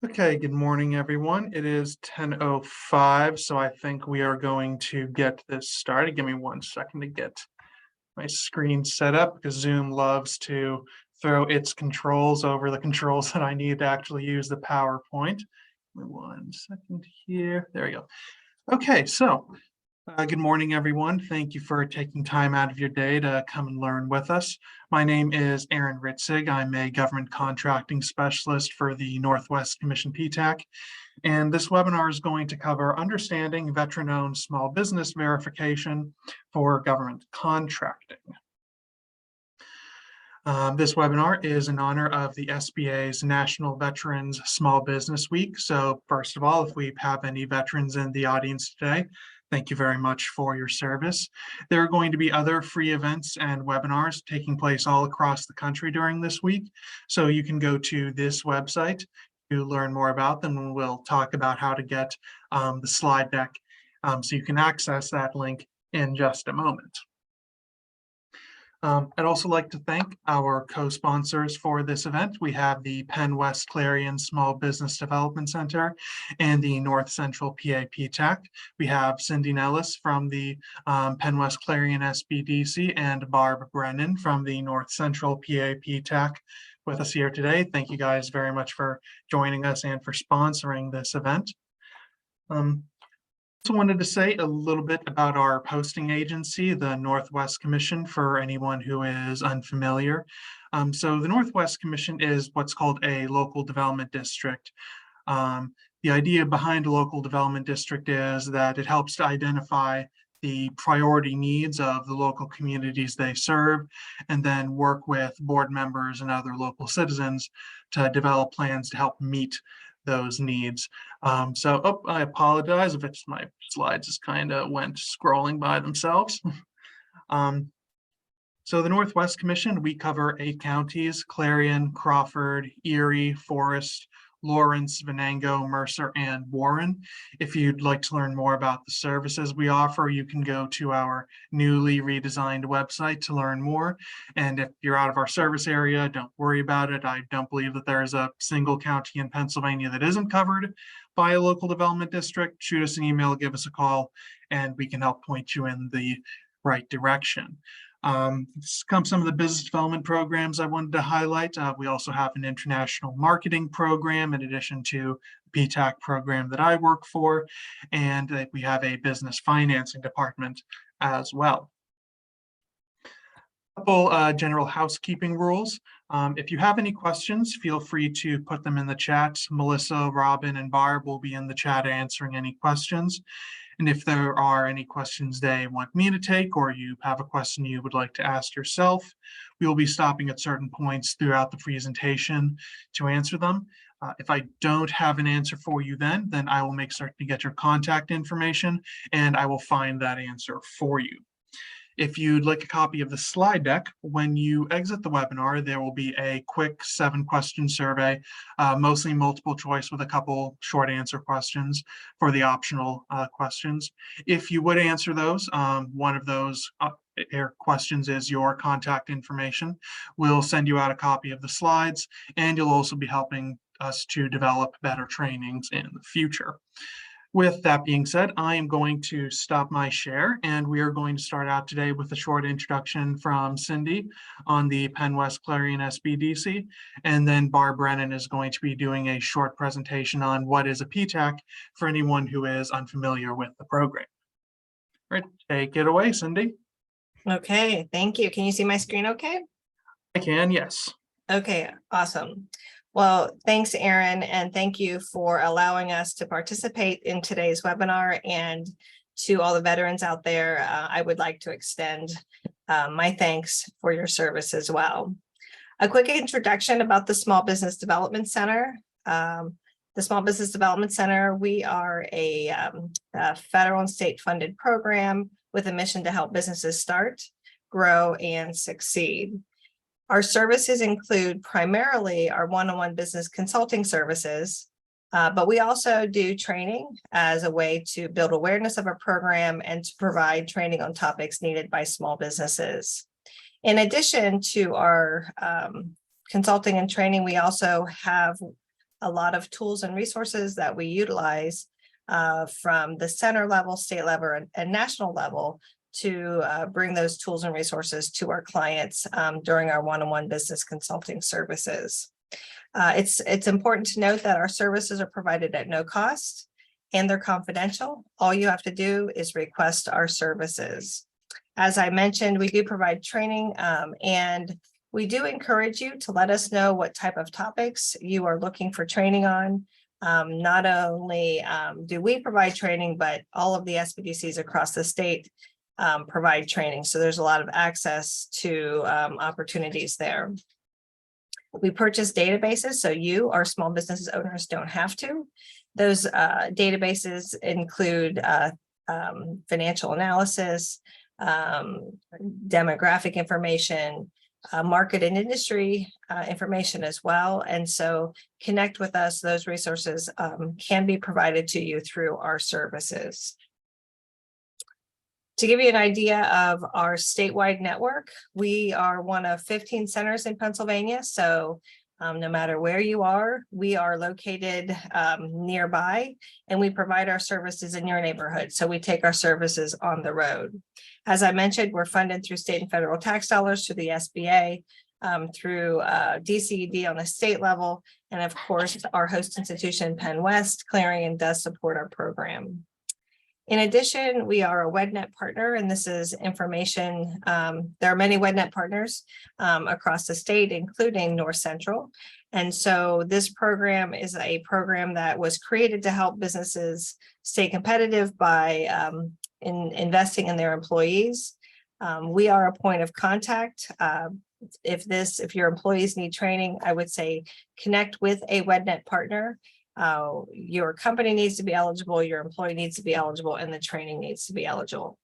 Okay, good morning, everyone. It is 10:05, so I think we are going to get this started. Give me 1 second to get my screen set up because Zoom loves to throw its controls over the controls that I need to actually use the PowerPoint. Give me 1 second here. There we go. Okay, so good morning, everyone. Thank you for taking time out of your day to come and learn with us. My name is Aaron Ritsig. I'm a government contracting specialist for the Northwest Commission PTAC, and this webinar is going to cover understanding veteran-owned small business verification for government contracting. This webinar is in honor of the SBA's National Veterans Small Business Week. So first of all, if we have any veterans in the audience today, thank you very much for your service. There are going to be other free events and webinars taking place all across the country during this week. So you can go to this website to learn more about them, and we'll talk about how to get the slide deck so you can access that link in just a moment. I'd also like to thank our co-sponsors for this event. We have the Penn West Clarion Small Business Development Center and the North Central PA PTAC. We have Cindy Nellis from the Penn West Clarion SBDC and Barb Brennan from the North Central PA PTAC with us here today. Thank you guys very much for joining us and for sponsoring this event. Also wanted to say a little bit about our posting agency, the Northwest Commission, for anyone who is unfamiliar. So the Northwest Commission is what's called a local development district. The idea behind a local development district is that it helps to identify the priority needs of the local communities they serve, and then work with board members and other local citizens to develop plans to help meet those needs. I apologize if it's my slides just kind of went scrolling by themselves. So the Northwest Commission, we cover 8 counties: Clarion, Crawford, Erie, Forest, Lawrence, Venango, Mercer, and Warren. If you'd like to learn more about the services we offer, you can go to our newly redesigned website to learn more. And if you're out of our service area, don't worry about it. I don't believe that there's a single county in Pennsylvania that isn't covered by a local development district. Shoot us an email, give us a call, and we can help point you in the right direction. Some of the business development programs I wanted to highlight. We also have an international marketing program in addition to the PTAC program that I work for, and we have a business financing department as well. A couple general housekeeping rules. If you have any questions, feel free to put them in the chat. Melissa, Robin, and Barb will be in the chat answering any questions. And if there are any questions they want me to take, or you have a question you would like to ask yourself, we will be stopping at certain points throughout the presentation to answer them. If I don't have an answer for you then I will make certain to get your contact information and I will find that answer for you. If you'd like a copy of the slide deck, when you exit the webinar, there will be a quick 7-question survey, mostly multiple choice with a couple short answer questions for the optional questions. If you would answer those, one of those questions is your contact information. We'll send you out a copy of the slides, and you'll also be helping us to develop better trainings in the future. With that being said, I am going to stop my share, and we are going to start out today with a short introduction from Cindy on the Penn West Clarion SBDC, and then Barb Brennan is going to be doing a short presentation on what is a PTAC for anyone who is unfamiliar with the program. All right, take it away, Cindy. Okay, thank you. Can you see my screen okay? I can, yes. Okay, awesome. Well, thanks, Aaron, and thank you for allowing us to participate in today's webinar. And to all the veterans out there, I would like to extend my thanks for your service as well. A quick introduction about the Small Business Development Center. The Small Business Development Center, we are a federal and state funded program with a mission to help businesses start, grow, and succeed. Our services include primarily our one-on-one business consulting services, but we also do training as a way to build awareness of our program and to provide training on topics needed by small businesses. In addition to our consulting and training, we also have a lot of tools and resources that we utilize from the center level, state level, and national level to bring those tools and resources to our clients during our one-on-one business consulting services. It's important to note that our services are provided at no cost and they're confidential. All you have to do is request our services. As I mentioned, we do provide training and we do encourage you to let us know what type of topics you are looking for training on. Not only do we provide training, but all of the SBDCs across the state provide training. So there's a lot of access to opportunities there. We purchase databases, so you, our small business owners, don't have to. Those databases include financial analysis, demographic information, market and industry information as well. And so connect with us. Those resources can be provided to you through our services. To give you an idea of our statewide network, we are one of 15 centers in Pennsylvania. So no matter where you are, we are located nearby and we provide our services in your neighborhood. So we take our services on the road. As I mentioned, we're funded through state and federal tax dollars through the SBA, through DCED on the state level. And of course, our host institution, Penn West, Clarion, does support our program. In addition, we are a WEDNet partner, and this is information. There are many WEDNet partners across the state, including North Central. And so this program is a program that was created to help businesses stay competitive by investing in their employees. We are a point of contact. If your employees need training, I would say connect with a WEDNet partner. Your company needs to be eligible, your employee needs to be eligible, and the training needs to be eligible.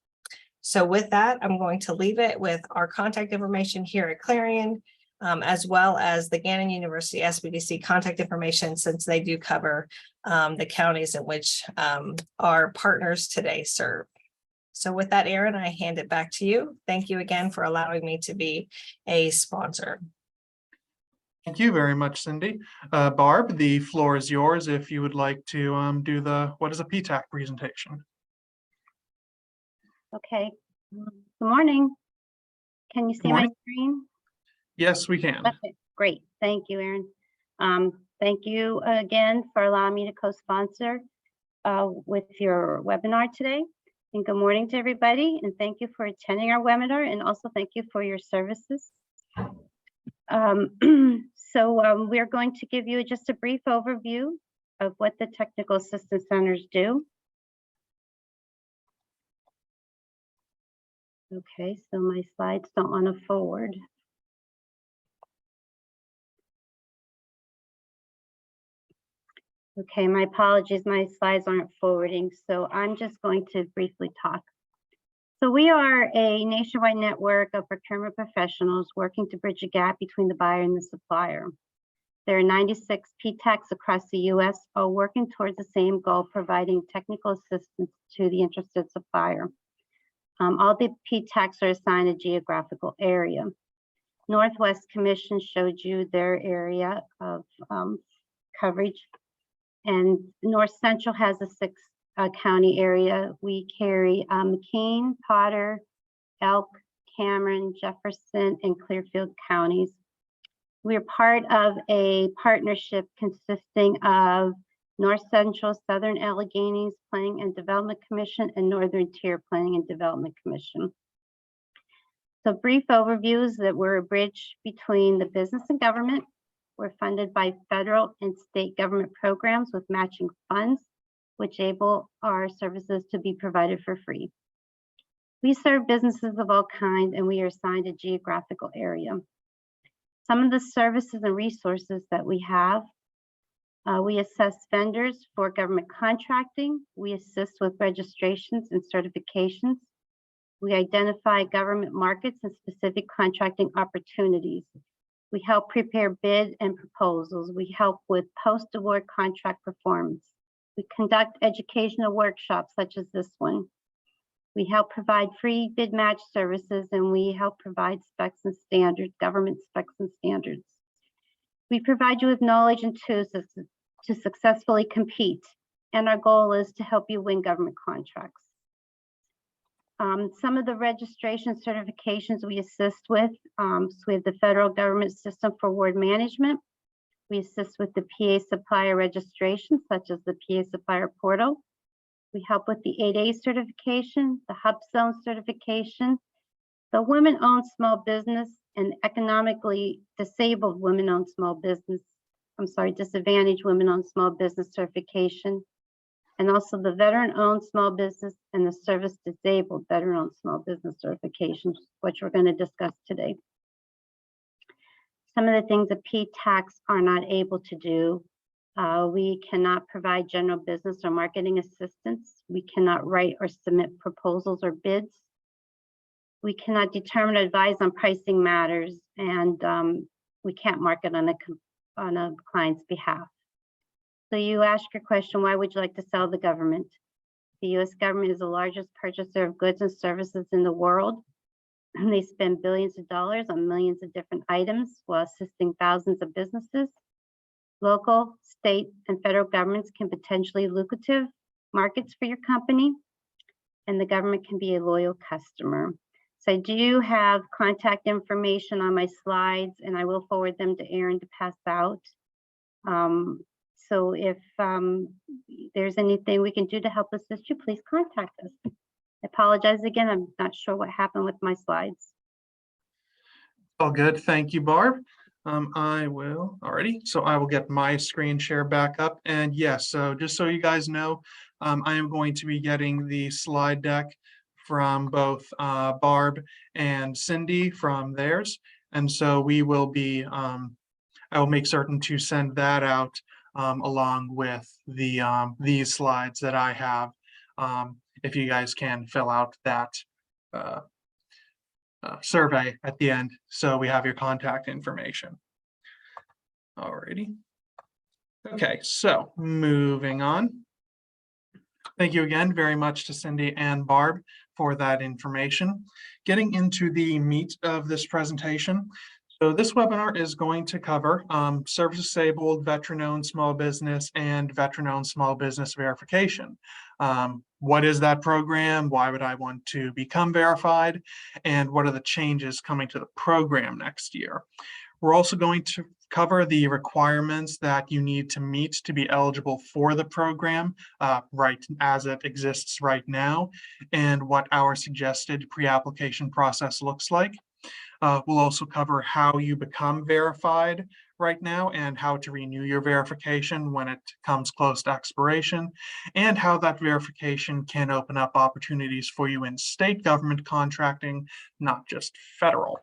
So with that, I'm going to leave it with our contact information here at Clarion, as well as the Gannon University SBDC contact information, since they do cover the counties in which our partners today serve. So with that, Erin, I hand it back to you. Thank you again for allowing me to be a sponsor. Thank you very much, Cindy. Barb, the floor is yours if you would like to do the what is a PTAC presentation. Okay. Good morning. Can you see my screen? Yes, we can. Okay, great. Thank you, Erin. Thank you again for allowing me to co-sponsor with your webinar today. And good morning to everybody. And thank you for attending our webinar, and also thank you for your services. We're going to give you just a brief overview of what the Technical Assistance Centers do. Okay, so my slides don't want to forward. Okay, my apologies, my slides aren't forwarding, so I'm just going to briefly talk. So we are a nationwide network of procurement professionals working to bridge a gap between the buyer and the supplier. There are 96 PTACs across the US, all working towards the same goal, providing technical assistance to the interested supplier. All the PTACs are assigned a geographical area. Northwest Commission showed you their area of coverage, and North Central has a 6-county area. We carry McKean, Potter, Elk, Cameron, Jefferson, and Clearfield counties. We're part of a partnership consisting of North Central, Southern Alleghenies Planning and Development Commission, and Northern Tier Planning and Development Commission. So brief overview is that we're a bridge between the business and government. We're funded by federal and state government programs with matching funds, which enable our services to be provided for free. We serve businesses of all kinds, and we are assigned a geographical area. Some of the services and resources that we have, we assess vendors for government contracting. We assist with registrations and certifications. We identify government markets and specific contracting opportunities. We help prepare bid and proposals. We help with post-award contract performance. We conduct educational workshops such as this one. We help provide free bid match services, and we help provide specs and standards, government specs and standards. We provide you with knowledge and tools to successfully compete. And our goal is to help you win government contracts. Some of the registration certifications we assist with, so we have the Federal Government System for Award Management. We assist with the PA supplier registration, such as the PA supplier portal. We help with the 8A certification, the Hub Zone certification, the women-owned small business and economically disabled women-owned small business, disadvantaged women-owned small business certification, and also the veteran-owned small business and the service-disabled veteran-owned small business certifications, which we're going to discuss today. Some of the things that PTACs are not able to do, we cannot provide general business or marketing assistance. We cannot write or submit proposals or bids. We cannot determine or advise on pricing matters, and we can't market on a client's behalf. So you ask your question, why would you like to sell the government? The U.S. government is the largest purchaser of goods and services in the world. And they spend billions of dollars on millions of different items while assisting thousands of businesses. Local, state, and federal governments can potentially lucrative markets for your company, and the government can be a loyal customer. So I do have contact information on my slides, and I will forward them to Aaron to pass out. So if there's anything we can do to help assist you, please contact us. I apologize again, I'm not sure what happened with my slides. All good, thank you, Barb. I will get my screen share back up. And yes, so just so you guys know, I am going to be getting the slide deck from both Barb and Cindy from theirs. And so we will be, I will make certain to send that out along with the these slides that I have, if you guys can fill out that survey at the end, so we have your contact information. Alrighty. Okay, so moving on. Thank you again very much to Cindy and Barb for that information. Getting into the meat of this presentation. So this webinar is going to cover service-disabled, veteran-owned small business, and veteran-owned small business verification. What is that program? Why would I want to become verified? And what are the changes coming to the program next year? We're also going to cover the requirements that you need to meet to be eligible for the program, right as it exists right now, and what our suggested pre-application process looks like. We'll also cover how you become verified right now and how to renew your verification when it comes close to expiration, and how that verification can open up opportunities for you in state government contracting, not just federal.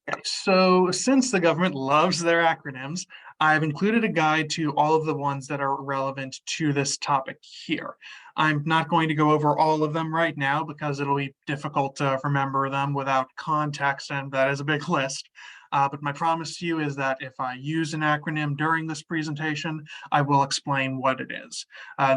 Okay, so since the government loves their acronyms, I've included a guide to all of the ones that are relevant to this topic here. I'm not going to go over all of them right now because it'll be difficult to remember them without context, and that is a big list. But my promise to you is that if I use an acronym during this presentation, I will explain what it is.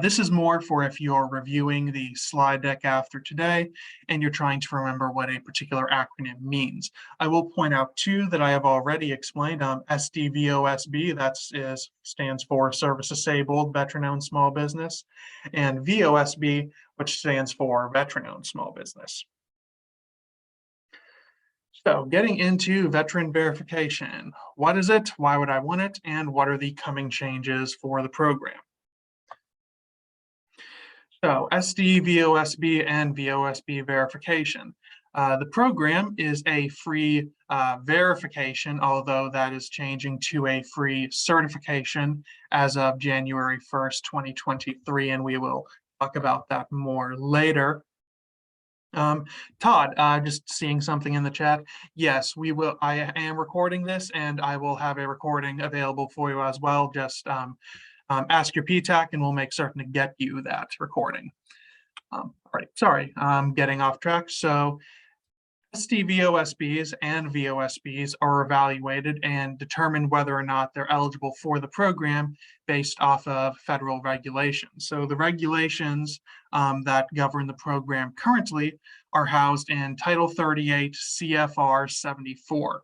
This is more for if you're reviewing the slide deck after today and you're trying to remember what a particular acronym means. I will point out too that I have already explained SDVOSB, that stands for Service Disabled Veteran-Owned Small Business, and VOSB, which stands for Veteran-Owned Small Business. So getting into veteran verification, what is it, why would I want it, and what are the coming changes for the program? So SDVOSB and VOSB verification. The program is a free verification, although that is changing to a free certification as of January 1st, 2023, and we will talk about that more later. Todd, just seeing something in the chat. Yes, we will. I am recording this, and I will have a recording available for you as well. Just ask your PTAC, and we'll make certain to get you that recording. All right, sorry, I'm getting off track. So SDVOSBs and VOSBs are evaluated and determine whether or not they're eligible for the program based off of federal regulations. So the regulations that govern the program currently are housed in Title 38 CFR 74.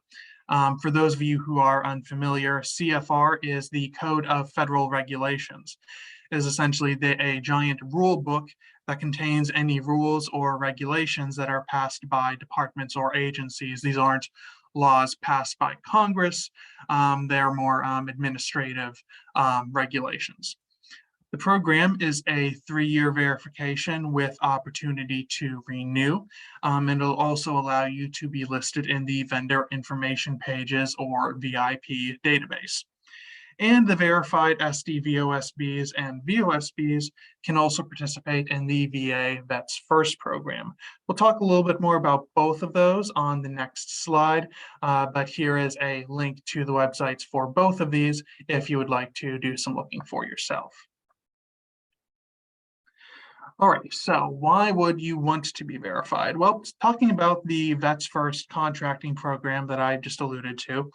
For those of you who are unfamiliar, CFR is the Code of Federal Regulations. It is essentially a giant rule book that contains any rules or regulations that are passed by departments or agencies. These aren't laws passed by Congress. They're more administrative regulations. The program is a 3-year verification with opportunity to renew, and it'll also allow you to be listed in the vendor information pages or VIP database. And the verified SDVOSBs and VOSBs can also participate in the VA Vets First program. We'll talk a little bit more about both of those on the next slide, but here is a link to the websites for both of these if you would like to do some looking for yourself. All right, so why would you want to be verified? Well, talking about the Vets First contracting program that I just alluded to.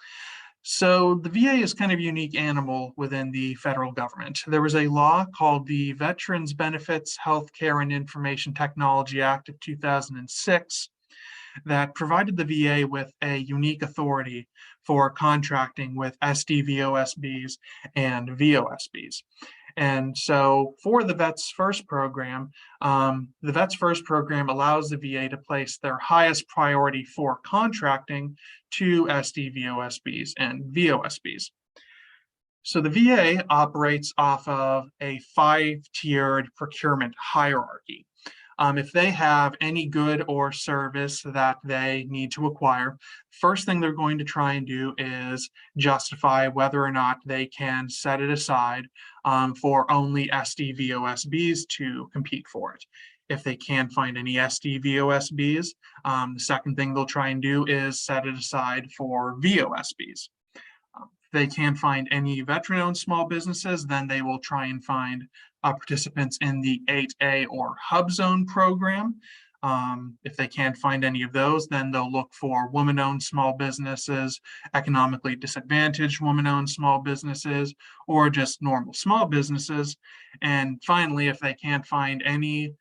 So the VA is kind of a unique animal within the federal government. There was a law called the Veterans Benefits, Healthcare and Information Technology Act of 2006 that provided the VA with a unique authority for contracting with SDVOSBs and VOSBs. And so for the Vets First program, the Vets First program allows the VA to place their highest priority for contracting to SDVOSBs and VOSBs. So the VA operates off of a 5-tiered procurement hierarchy. If they have any good or service that they need to acquire, first thing they're going to try and do is justify whether or not they can set it aside for only SDVOSBs to compete for it. If they can't find any SDVOSBs, the second thing they'll try and do is set it aside for VOSBs. If they can't find any veteran-owned small businesses, then they will try and find participants in the 8A or Hub Zone program. If they can't find any of those, then they'll look for woman-owned small businesses, economically disadvantaged woman-owned small businesses, or just normal small businesses. And finally, if they can't find any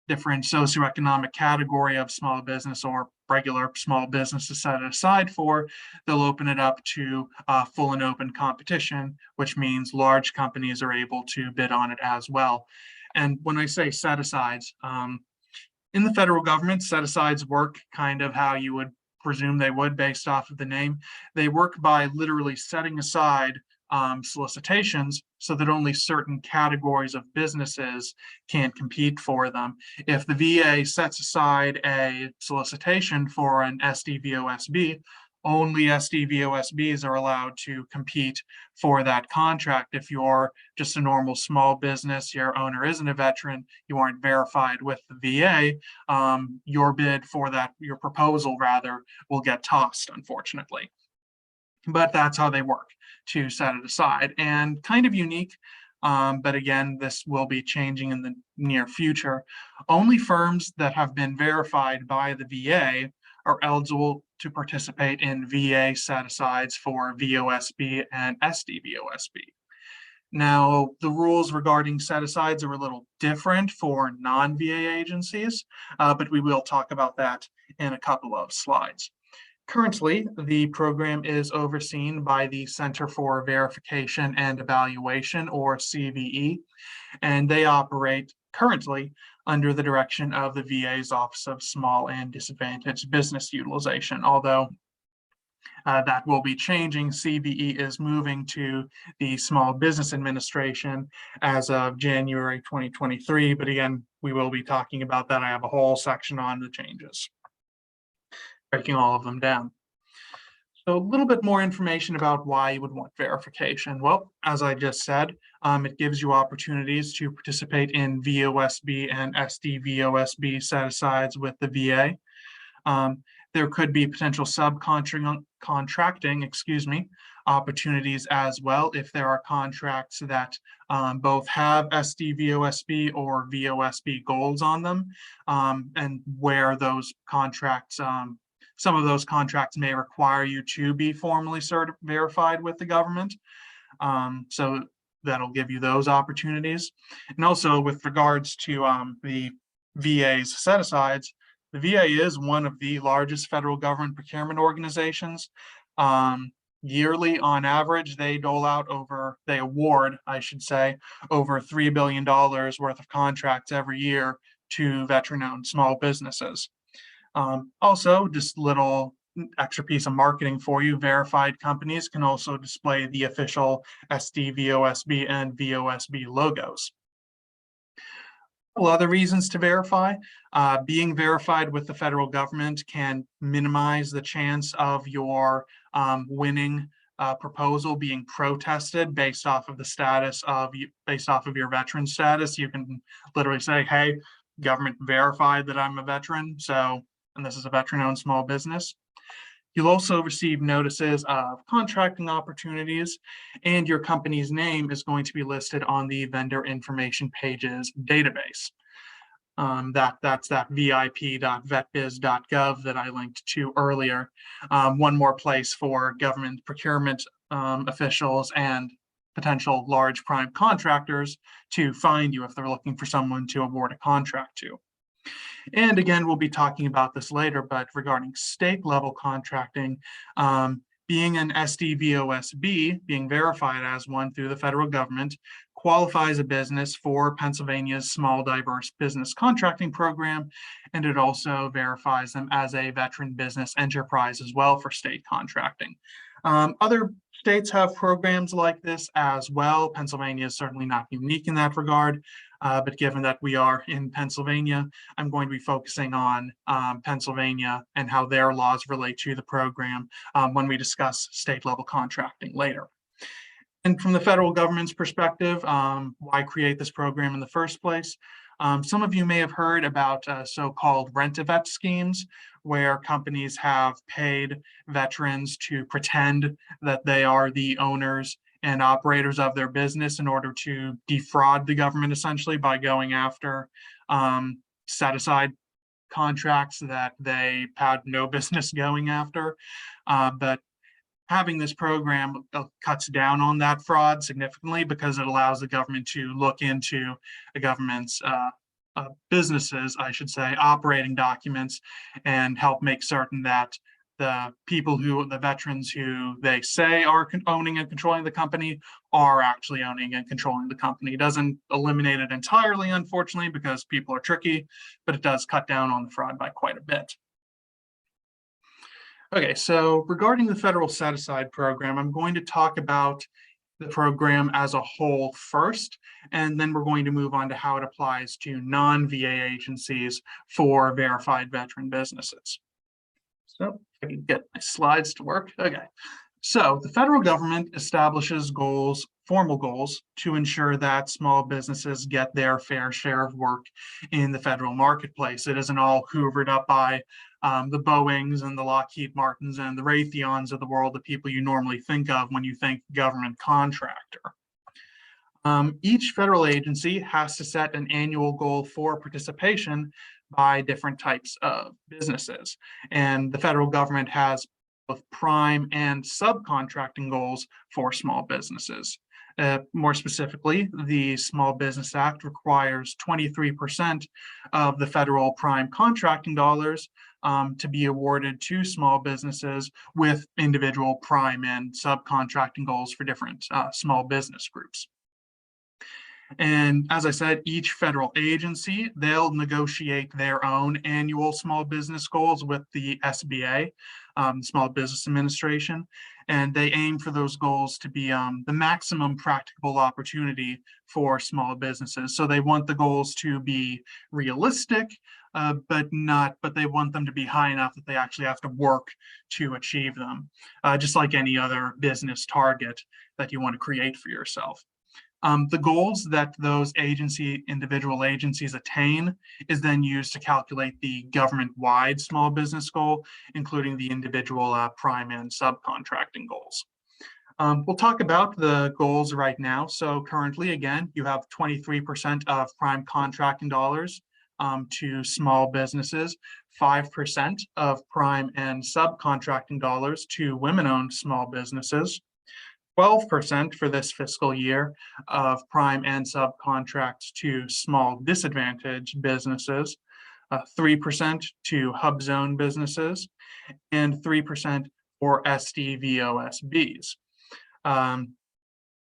different socioeconomic category of small business or regular small business to set it aside for, they'll open it up to full and open competition, which means large companies are able to bid on it as well. And when I say set asides, in the federal government, set asides work kind of how you would presume they would based off of the name. They work by literally setting aside solicitations so that only certain categories of businesses can compete for them. If the VA sets aside a solicitation for an SDVOSB, only SDVOSBs are allowed to compete for that contract. If you're just a normal small business, your owner isn't a veteran, you aren't verified with the VA, your bid for that, your proposal rather, will get tossed, unfortunately. But that's how they work to set it aside, and kind of unique. But again, this will be changing in the near future. Only firms that have been verified by the VA are eligible to participate in VA set-asides for VOSB and SDVOSB. Now, the rules regarding set-asides are a little different for non-VA agencies, but we will talk about that in a couple of slides. Currently, the program is overseen by the Center for Verification and Evaluation, or CVE, and they operate currently under the direction of the VA's Office of Small and Disadvantaged Business Utilization, although that will be changing. CVE is moving to the Small Business Administration as of January 2023, but again, we will be talking about that. I have a whole section on the changes, breaking all of them down. So a little bit more information about why you would want verification. Well, as I just said, it gives you opportunities to participate in VOSB and SDVOSB set-asides with the VA. There could be potential subcontracting, opportunities as well if there are contracts that both have SDVOSB or VOSB goals on them, and where those contracts, some of those contracts may require you to be formally verified with the government. So that'll give you those opportunities. And also with regards to the VA's set-asides, The VA is one of the largest federal government procurement organizations. Yearly, on average, they award, I should say, over $3 billion worth of contracts every year to veteran-owned small businesses. Also, just little extra piece of marketing for you, verified companies can also display the official SDVOSB and VOSB logos. Other reasons to verify. Being verified with the federal government can minimize the chance of your winning proposal being protested based off of your veteran status. You can literally say, hey, government verified that I'm a veteran, and this is a veteran-owned small business. You'll also receive notices of contracting opportunities, and your company's name is going to be listed on the vendor information pages database. That's that vip.vetbiz.gov that I linked to earlier. One more place for government procurement officials and potential large prime contractors to find you if they're looking for someone to award a contract to. And again, we'll be talking about this later, but regarding state level contracting, being an SDVOSB, being verified as one through the federal government, qualifies a business for Pennsylvania's Small Diverse Business Contracting Program, and it also verifies them as a veteran business enterprise as well for state contracting. Other states have programs like this as well. Pennsylvania is certainly not unique in that regard. But given that we are in Pennsylvania, I'm going to be focusing on Pennsylvania and how their laws relate to the program when we discuss state level contracting later. And from the federal government's perspective, why create this program in the first place? Some of you may have heard about so-called rent-a-vet schemes, where companies have paid veterans to pretend that they are the owners and operators of their business in order to defraud the government, essentially, by going after set-aside contracts that they had no business going after. But having this program cuts down on that fraud significantly, because it allows the government to look into the government's businesses, I should say, operating documents, and help make certain that the veterans who they say are owning and controlling the company are actually owning and controlling the company. It doesn't eliminate it entirely, unfortunately, because people are tricky, but it does cut down on the fraud by quite a bit. Okay, so regarding the federal set-aside program, I'm going to talk about the program as a whole first, and then we're going to move on to how it applies to non-VA agencies for verified veteran businesses. So if I can get my slides to work. Okay, so the federal government establishes goals, formal goals, to ensure that small businesses get their fair share of work in the federal marketplace. It isn't all hoovered up by the Boeings and the Lockheed Martins and the Raytheons of the world, the people you normally think of when you think government contractor. Each federal agency has to set an annual goal for participation by different types of businesses. And the federal government has both prime and subcontracting goals for small businesses. More specifically, the Small Business Act requires 23% of the federal prime contracting dollars to be awarded to small businesses with individual prime and subcontracting goals for different small business groups. And as I said, each federal agency, they'll negotiate their own annual small business goals with the SBA, Small Business Administration, and they aim for those goals to be the maximum practicable opportunity for small businesses. So they want the goals to be realistic, but they want them to be high enough that they actually have to work to achieve them, just like any other business target that you want to create for yourself. The goals that those individual agencies attain is then used to calculate the government-wide small business goal, including the individual prime and subcontracting goals. We'll talk about the goals right now. So currently, again, you have 23% of prime contracting dollars to small businesses, 5% of prime and subcontracting dollars to women-owned small businesses, 12% for this fiscal year of prime and subcontracts to small disadvantaged businesses, 3% to hub zone businesses, and 3% for SDVOSBs.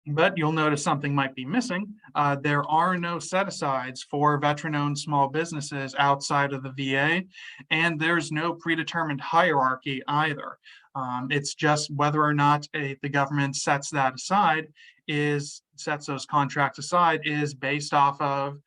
But you'll notice something might be missing. There are no set-asides for veteran-owned small businesses outside of the VA, and there's no predetermined hierarchy either. It's just whether or not the government sets those contracts aside is based off of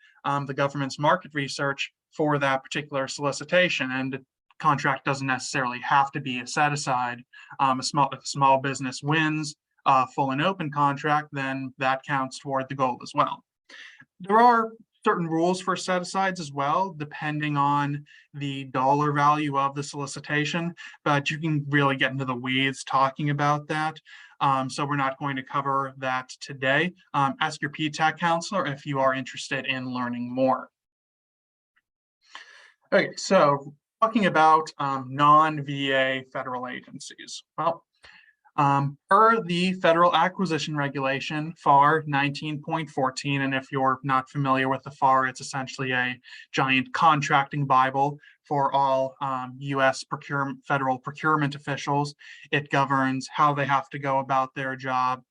the government's market research for that particular solicitation. And the contract doesn't necessarily have to be a set-aside. If a small business wins a full and open contract, then that counts toward the goal as well. There are certain rules for set-asides as well, depending on the dollar value of the solicitation, but you can really get into the weeds talking about that. So we're not going to cover that today. Ask your PTAC counselor if you are interested in learning more. Okay, so talking about non-VA federal agencies. Well, per the Federal Acquisition Regulation, FAR 19.14, and if you're not familiar with the FAR, it's essentially a giant contracting Bible for all U.S. federal procurement officials. It governs how they have to go about their job,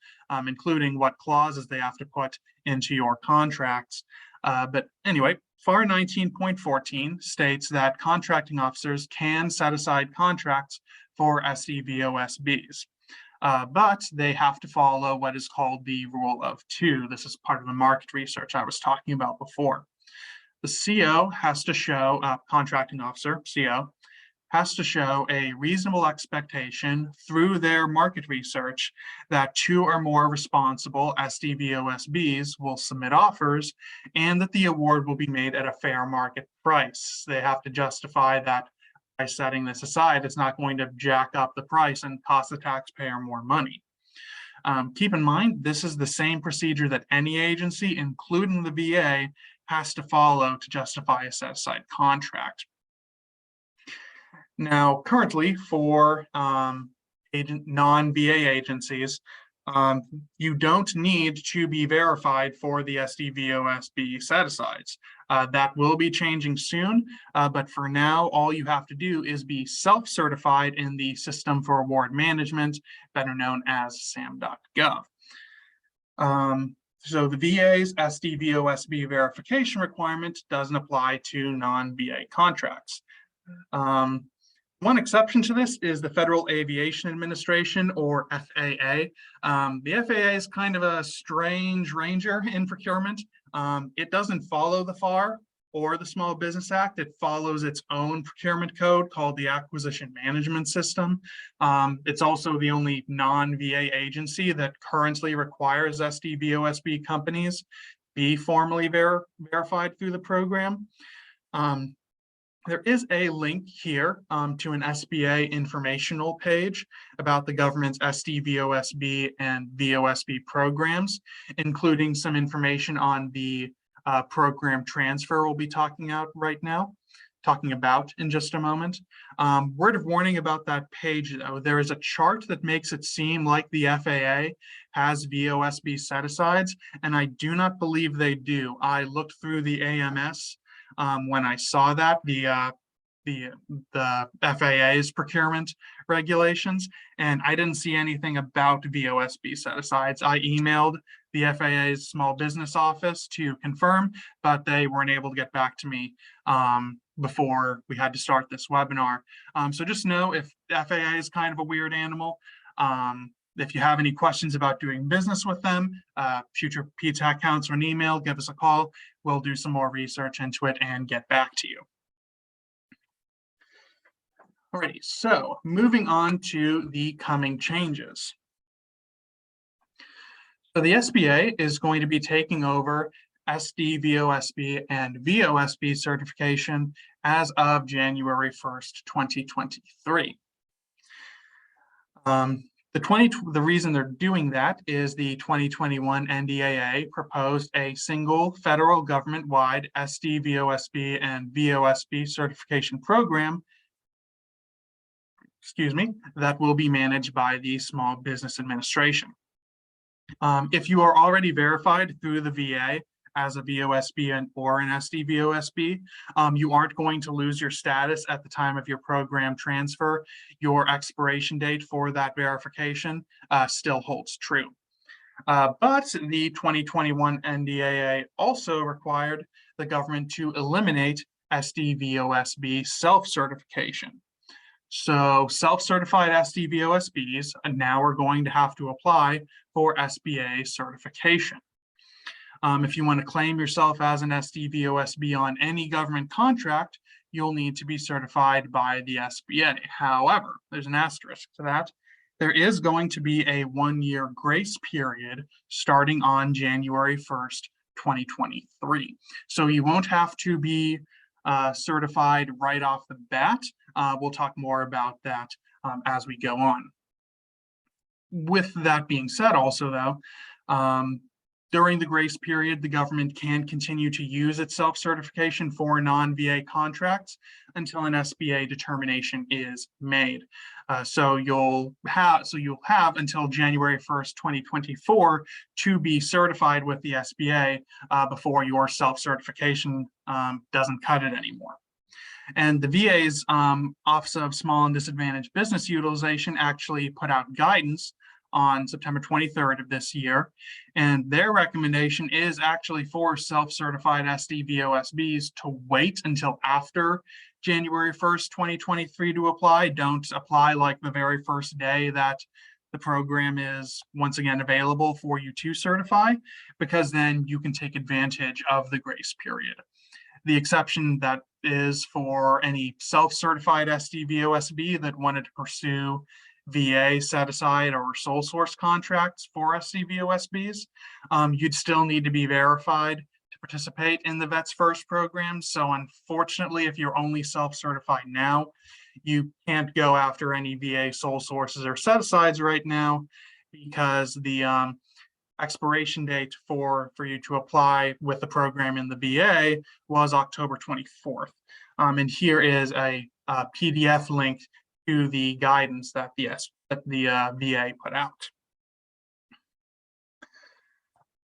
including what clauses they have to put into your contracts. But anyway, FAR 19.14 states that contracting officers can set aside contracts for SDVOSBs. But they have to follow what is called the rule of two. This is part of the market research I was talking about before. The CO has to show, contracting officer, CO, has to show a reasonable expectation through their market research that 2 or more responsible SDVOSBs will submit offers and that the award will be made at a fair market price. They have to justify that by setting this aside, it's not going to jack up the price and cost the taxpayer more money. Keep in mind, this is the same procedure that any agency, including the VA, has to follow to justify a set-aside contract. Now, currently for non-VA agencies, you don't need to be verified for the SDVOSB set-asides. That will be changing soon, but for now, all you have to do is be self-certified in the System for Award Management, better known as SAM.gov. So the VA's SDVOSB verification requirement doesn't apply to non-VA contracts. One exception to this is the Federal Aviation Administration, or FAA. The FAA is kind of a strange ranger in procurement. It doesn't follow the FAR or the Small Business Act. It follows its own procurement code called the Acquisition Management System. It's also the only non-VA agency that currently requires SDVOSB companies be formally verified through the program. There is a link here to an SBA informational page about the government's SDVOSB and VOSB programs, including some information on the program transfer we'll be talking about in just a moment. Word of warning about that page, though, there is a chart that makes it seem like the FAA has VOSB set-asides, and I do not believe they do. I looked through the AMS when I saw that, the FAA's procurement regulations, and I didn't see anything about VOSB set-asides. I emailed the FAA's small business office to confirm, but they weren't able to get back to me before we had to start this webinar. So just know, if the FAA is kind of a weird animal, if you have any questions about doing business with them, shoot your PTAC counselor an email, give us a call. We'll do some more research into it and get back to you. Alrighty, so moving on to the coming changes. So the SBA is going to be taking over SDVOSB and VOSB certification as of January 1st, 2023. The reason they're doing that is the 2021 NDAA proposed a single federal government-wide SDVOSB and VOSB certification program, that will be managed by the Small Business Administration. If you are already verified through the VA, as a VOSB or an SDVOSB. You aren't going to lose your status at the time of your program transfer. Your expiration date for that verification still holds true. But the 2021 NDAA also required the government to eliminate SDVOSB self-certification. So self-certified SDVOSBs now are going to have to apply for SBA certification. If you want to claim yourself as an SDVOSB on any government contract, you'll need to be certified by the SBA. However, there's an asterisk to that. There is going to be a 1-year grace period starting on January 1st, 2023. So you won't have to be certified right off the bat. We'll talk more about that as we go on. With that being said, also though, during the grace period, the government can continue to use its self-certification for non-VA contracts until an SBA determination is made. So you'll have until January 1st, 2024 to be certified with the SBA before your self-certification doesn't cut it anymore. And the VA's Office of Small and Disadvantaged Business Utilization actually put out guidance on September 23rd of this year. And their recommendation is actually for self-certified SDVOSBs to wait until after January 1st, 2023 to apply. Don't apply like the very first day that the program is once again available for you to certify, because then you can take advantage of the grace period. The exception that is for any self-certified SDVOSB that wanted to pursue VA set-aside or sole source contracts for SDVOSBs, you'd still need to be verified to participate in the Vets First program. So unfortunately, if you're only self-certified now, you can't go after any VA sole sources or set-asides right now, because the expiration date for you to apply with the program in the VA was October 24th. And here is a PDF link to the guidance that the VA put out.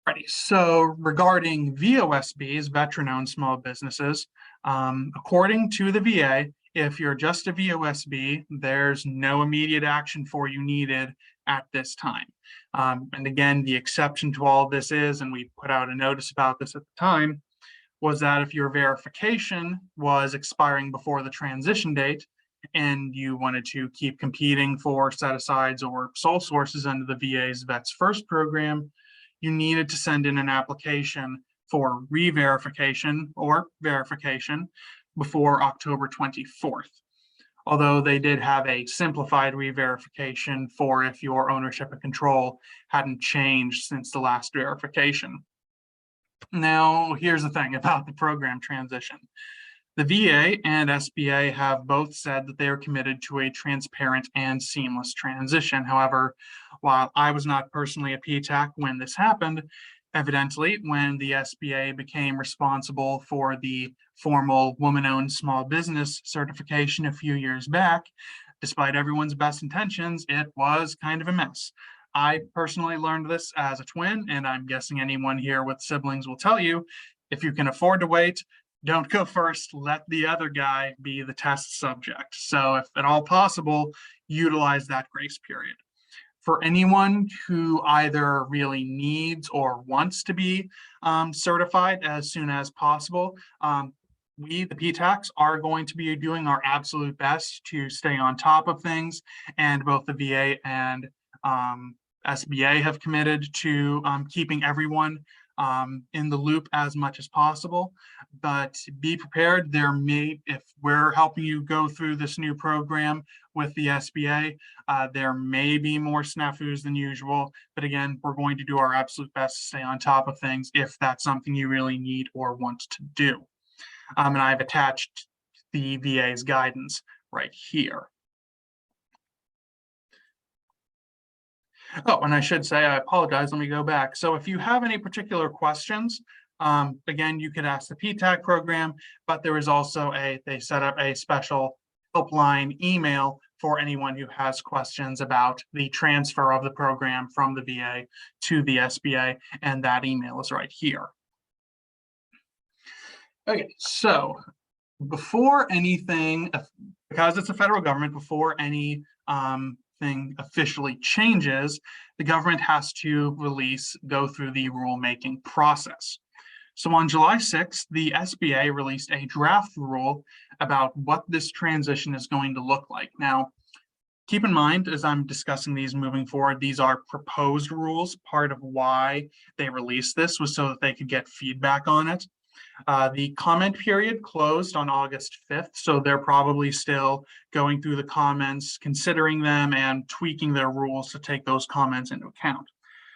Alrighty, so regarding VOSBs, veteran-owned small businesses, according to the VA, if you're just a VOSB, there's no immediate action for you needed at this time. And again, the exception to all of this is, and we put out a notice about this at the time, was that if your verification was expiring before the transition date and you wanted to keep competing for set-asides or sole sources under the VA's Vets First program, you needed to send in an application for re-verification or verification before October 24th. Although they did have a simplified re-verification for if your ownership and control hadn't changed since the last verification. Now, here's the thing about the program transition. The VA and SBA have both said that they are committed to a transparent and seamless transition. However, while I was not personally a PTAC when this happened, evidently, when the SBA became responsible for the formal woman-owned small business certification a few years back, despite everyone's best intentions, it was kind of a mess. I personally learned this as a twin, and I'm guessing anyone here with siblings will tell you, if you can afford to wait, don't go first, let the other guy be the test subject. So if at all possible, utilize that grace period. For anyone who either really needs or wants to be certified as soon as possible, we, the PTACs, are going to be doing our absolute best to stay on top of things, and both the VA and SBA have committed to keeping everyone in the loop as much as possible. But be prepared, if we're helping you go through this new program with the SBA, there may be more snafus than usual, but again, we're going to do our absolute best to stay on top of things if that's something you really need or want to do. And I've attached the VA's guidance right here. Oh, and I should say, I apologize, let me go back. So if you have any particular questions, again, you could ask the PTAC program, but there is also they set up a special helpline email for anyone who has questions about the transfer of the program from the VA to the SBA, and that email is right here. Okay, so before anything, because it's a federal government, before any thing officially changes, the government has to go through the rulemaking process. So on July 6th, the SBA released a draft rule about what this transition is going to look like. Now, keep in mind, as I'm discussing these moving forward, these are proposed rules. Part of why they released this was so that they could get feedback on it. The comment period closed on August 5th, so they're probably still going through the comments, considering them, and tweaking their rules to take those comments into account.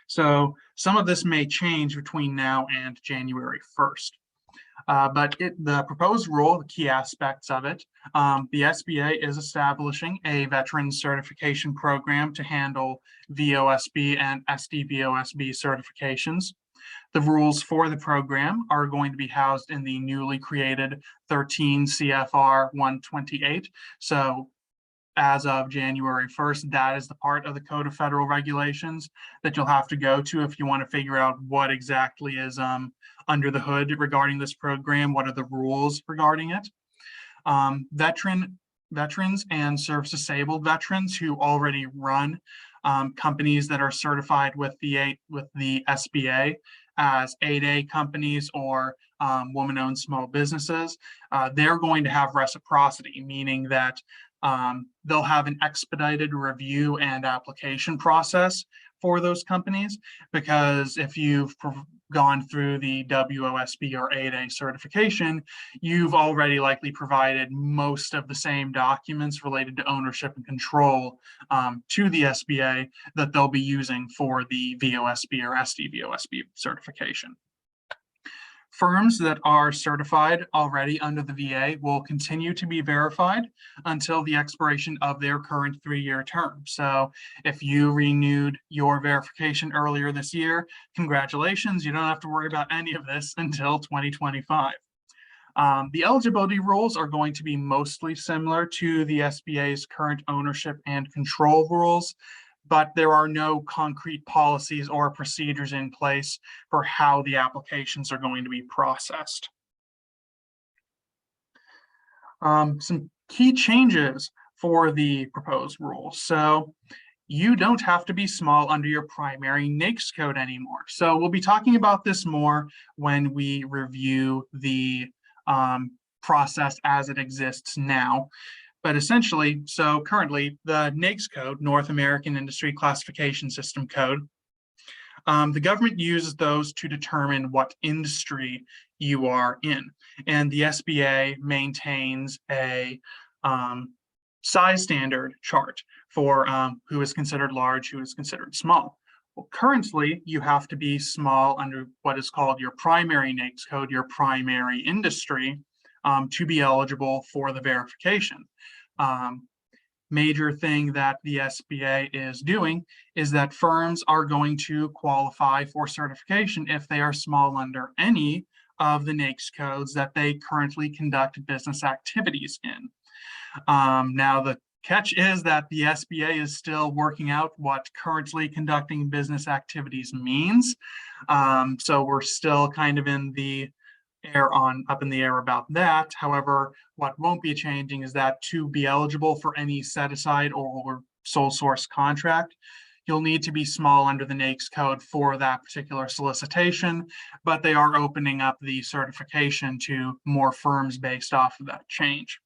So some of this may change between now and January 1st. But the proposed rule, the key aspects of it, the SBA is establishing a veteran certification program to handle VOSB and SDVOSB certifications. The rules for the program are going to be housed in the newly created 13 CFR 128. So as of January 1st, that is the part of the Code of Federal Regulations that you'll have to go to if you want to figure out what exactly is under the hood regarding this program, what are the rules regarding it. Veterans and service-disabled veterans who already run companies that are certified with the SBA as 8A companies or woman-owned small businesses, they're going to have reciprocity, meaning that they'll have an expedited review and application process for those companies, because if you've gone through the WOSB or 8A certification, you've already likely provided most of the same documents related to ownership and control to the SBA that they'll be using for the VOSB or SDVOSB certification. Firms that are certified already under the VA will continue to be verified until the expiration of their current 3-year term. So if you renewed your verification earlier this year, congratulations, you don't have to worry about any of this until 2025. The eligibility rules are going to be mostly similar to the SBA's current ownership and control rules, but there are no concrete policies or procedures in place for how the applications are going to be processed. Some key changes for the proposed rule. So you don't have to be small under your primary NAICS code anymore. So we'll be talking about this more when we review the process as it exists now. But essentially, so currently the NAICS code, North American Industry Classification System code, the government uses those to determine what industry you are in. And the SBA maintains a size standard chart for who is considered large, who is considered small. Well, currently, you have to be small under what is called your primary NAICS code, your primary industry, to be eligible for the verification. Major thing that the SBA is doing is that firms are going to qualify for certification if they are small under any of the NAICS codes that they currently conduct business activities in. Now, the catch is that the SBA is still working out what currently conducting business activities means. So we're still kind of in the up in the air about that. However, what won't be changing is that to be eligible for any set aside or sole source contract, you'll need to be small under the NAICS code for that particular solicitation, but they are opening up the certification to more firms based off of that change.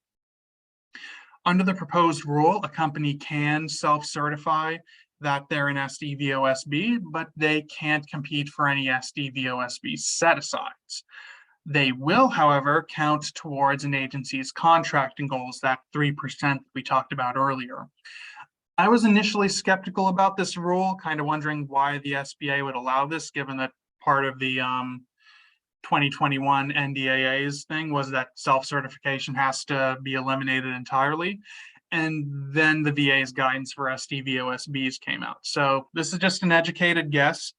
Under the proposed rule, a company can self-certify that they're an SDVOSB, but they can't compete for any SDVOSB set-asides. They will, however, count towards an agency's contracting goals, that 3% we talked about earlier. I was initially skeptical about this rule, kind of wondering why the SBA would allow this, given that part of the 2021 NDAA's thing was that self-certification has to be eliminated entirely. And then the VA's guidance for SDVOSBs came out. So this is just an educated guess.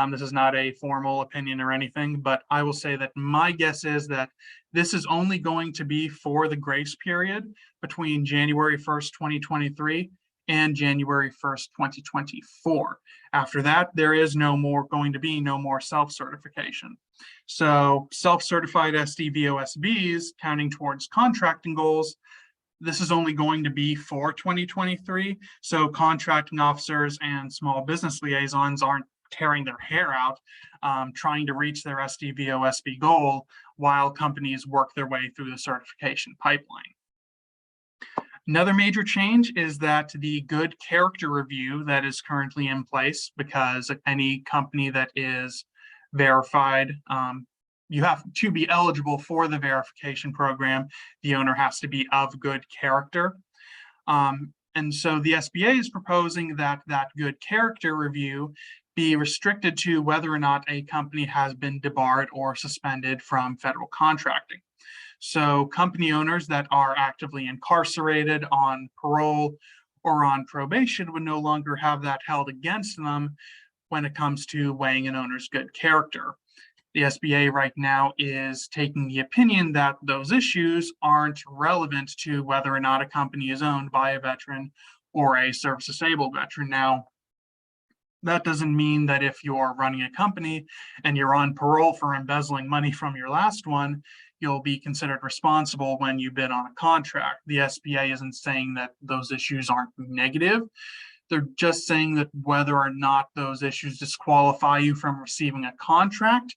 This is not a formal opinion or anything, but I will say that my guess is that this is only going to be for the grace period between January 1st, 2023 and January 1st, 2024. After that, there is going to be no more self-certification. So self-certified SDVOSBs counting towards contracting goals, this is only going to be for 2023. So contracting officers and small business liaisons aren't tearing their hair out trying to reach their SDVOSB goal while companies work their way through the certification pipeline. Another major change is that the good character review that is currently in place, because any company that is verified, you have to be eligible for the verification program. The owner has to be of good character. And so the SBA is proposing that that good character review be restricted to whether or not a company has been debarred or suspended from federal contracting. So company owners that are actively incarcerated, on parole, or on probation would no longer have that held against them when it comes to weighing an owner's good character. The SBA right now is taking the opinion that those issues aren't relevant to whether or not a company is owned by a veteran or a service-disabled veteran. Now, that doesn't mean that if you're running a company and you're on parole for embezzling money from your last one, you'll be considered responsible when you bid on a contract. The SBA isn't saying that those issues aren't negative. They're just saying that whether or not those issues disqualify you from receiving a contract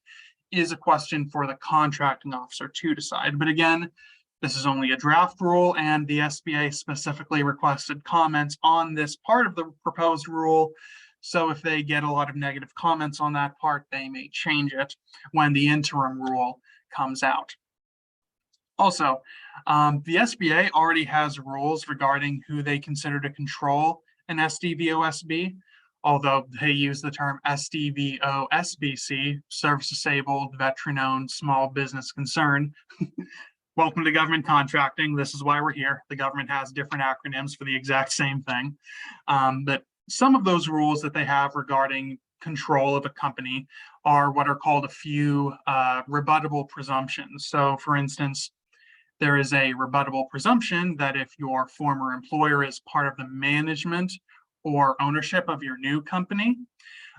is a question for the contracting officer to decide. But again, this is only a draft rule, and the SBA specifically requested comments on this part of the proposed rule. So if they get a lot of negative comments on that part, they may change it when the interim rule comes out. Also, the SBA already has rules regarding who they consider to control an SDVOSB, although they use the term SDVOSBC, Service Disabled, Veteran-Owned, Small Business Concern. Welcome to government contracting. This is why we're here. The government has different acronyms for the exact same thing. But some of those rules that they have regarding control of a company are what are called a few rebuttable presumptions. So for instance, there is a rebuttable presumption that if your former employer is part of the management or ownership of your new company,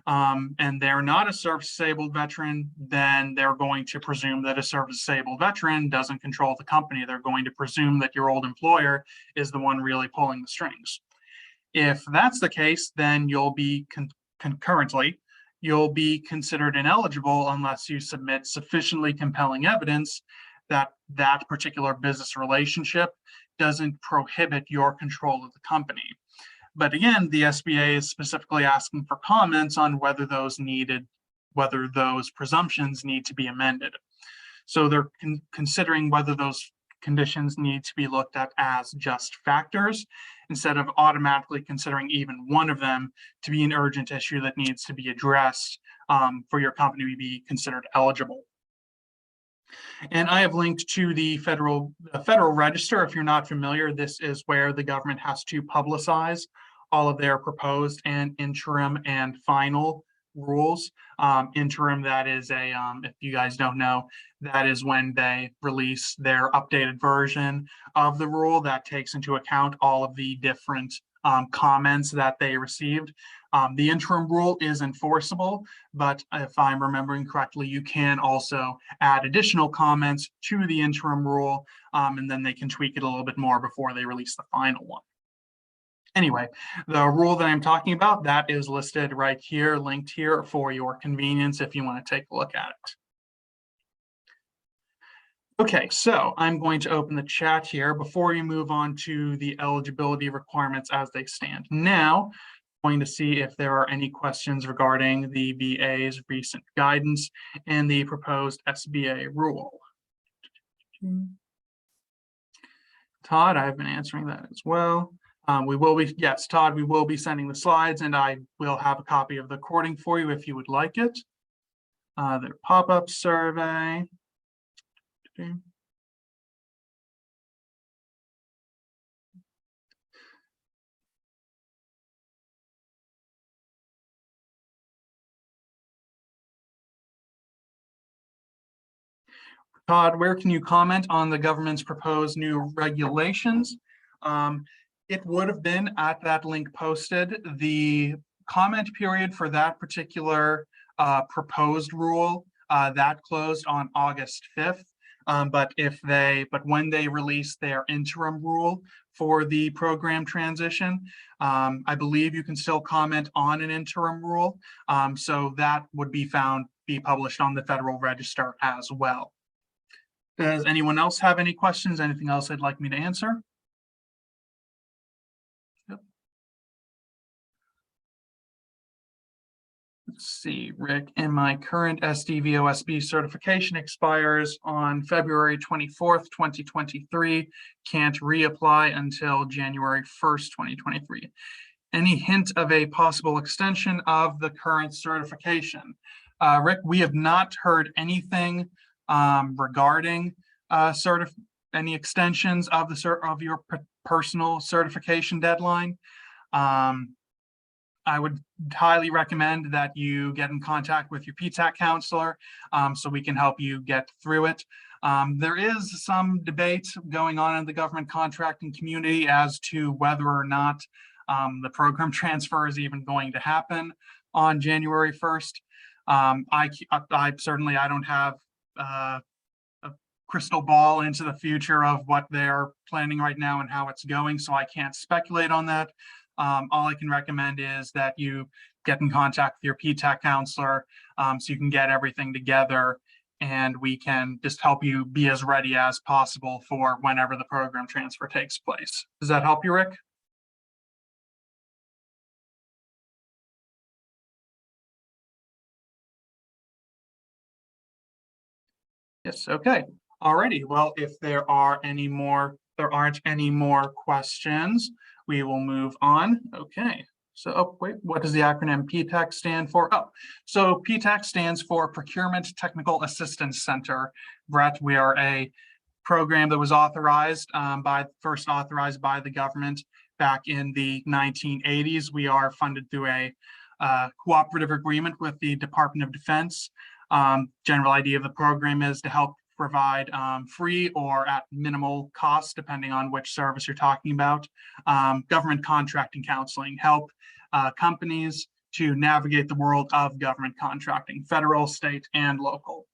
and they're not a service-disabled veteran, then they're going to presume that a service-disabled veteran doesn't control the company. They're going to presume that your old employer is the one really pulling the strings. If that's the case, then you'll be concurrently, you'll be considered ineligible unless you submit sufficiently compelling evidence that that particular business relationship doesn't prohibit your control of the company. But again, the SBA is specifically asking for comments on whether those presumptions need to be amended. So they're considering whether those conditions need to be looked at as just factors instead of automatically considering even one of them to be an urgent issue that needs to be addressed for your company to be considered eligible. And I have linked to the Federal Register. If you're not familiar, this is where the government has to publicize all of their proposed and interim and final rules. Interim, that is if you guys don't know, that is when they release their updated version of the rule that takes into account all of the different comments that they received. The interim rule is enforceable, but if I'm remembering correctly, you can also add additional comments to the interim rule, and then they can tweak it a little bit more before they release the final one. Anyway, the rule that I'm talking about, that is listed right here, linked here for your convenience if you want to take a look at it. Okay, so I'm going to open the chat here before you move on to the eligibility requirements as they stand now. Going to see if there are any questions regarding the VA's recent guidance and the proposed SBA rule. Todd, I've been answering that as well. Yes, Todd, we will be sending the slides, and I will have a copy of the recording for you if you would like it. The pop-up survey. Okay. Todd, where can you comment on the government's proposed new regulations? It would have been at that link posted. The comment period for that particular proposed rule that closed on August 5th. But when they release their interim rule for the program transition, I believe you can still comment on an interim rule. So that would be published on the Federal Register as well. Does anyone else have any questions? Anything else they'd like me to answer? Yep. Let's see, Rick, and my current SDVOSB certification expires on February 24th, 2023. Can't reapply until January 1st, 2023. Any hint of a possible extension of the current certification? Rick, we have not heard anything regarding any extensions of your personal certification deadline. I would highly recommend that you get in contact with your PTAC counselor so we can help you get through it. There is some debate going on in the government contracting community as to whether or not the program transfer is even going to happen on January 1st. I don't have a crystal ball into the future of what they're planning right now and how it's going, so I can't speculate on that. All I can recommend is that you get in contact with your PTAC counselor so you can get everything together and we can just help you be as ready as possible for whenever the program transfer takes place. Does that help you, Rick? Yes, okay. Alrighty, well, if there aren't any more questions, we will move on. Okay, so wait, what does the acronym PTAC stand for? Oh, so PTAC stands for Procurement Technical Assistance Center. Brett, we are a program that was first authorized by the government back in the 1980s. We are funded through a cooperative agreement with the Department of Defense. General idea of the program is to help provide free or at minimal cost, depending on which service you're talking about, government contracting counseling, help companies to navigate the world of government contracting, federal, state, and local.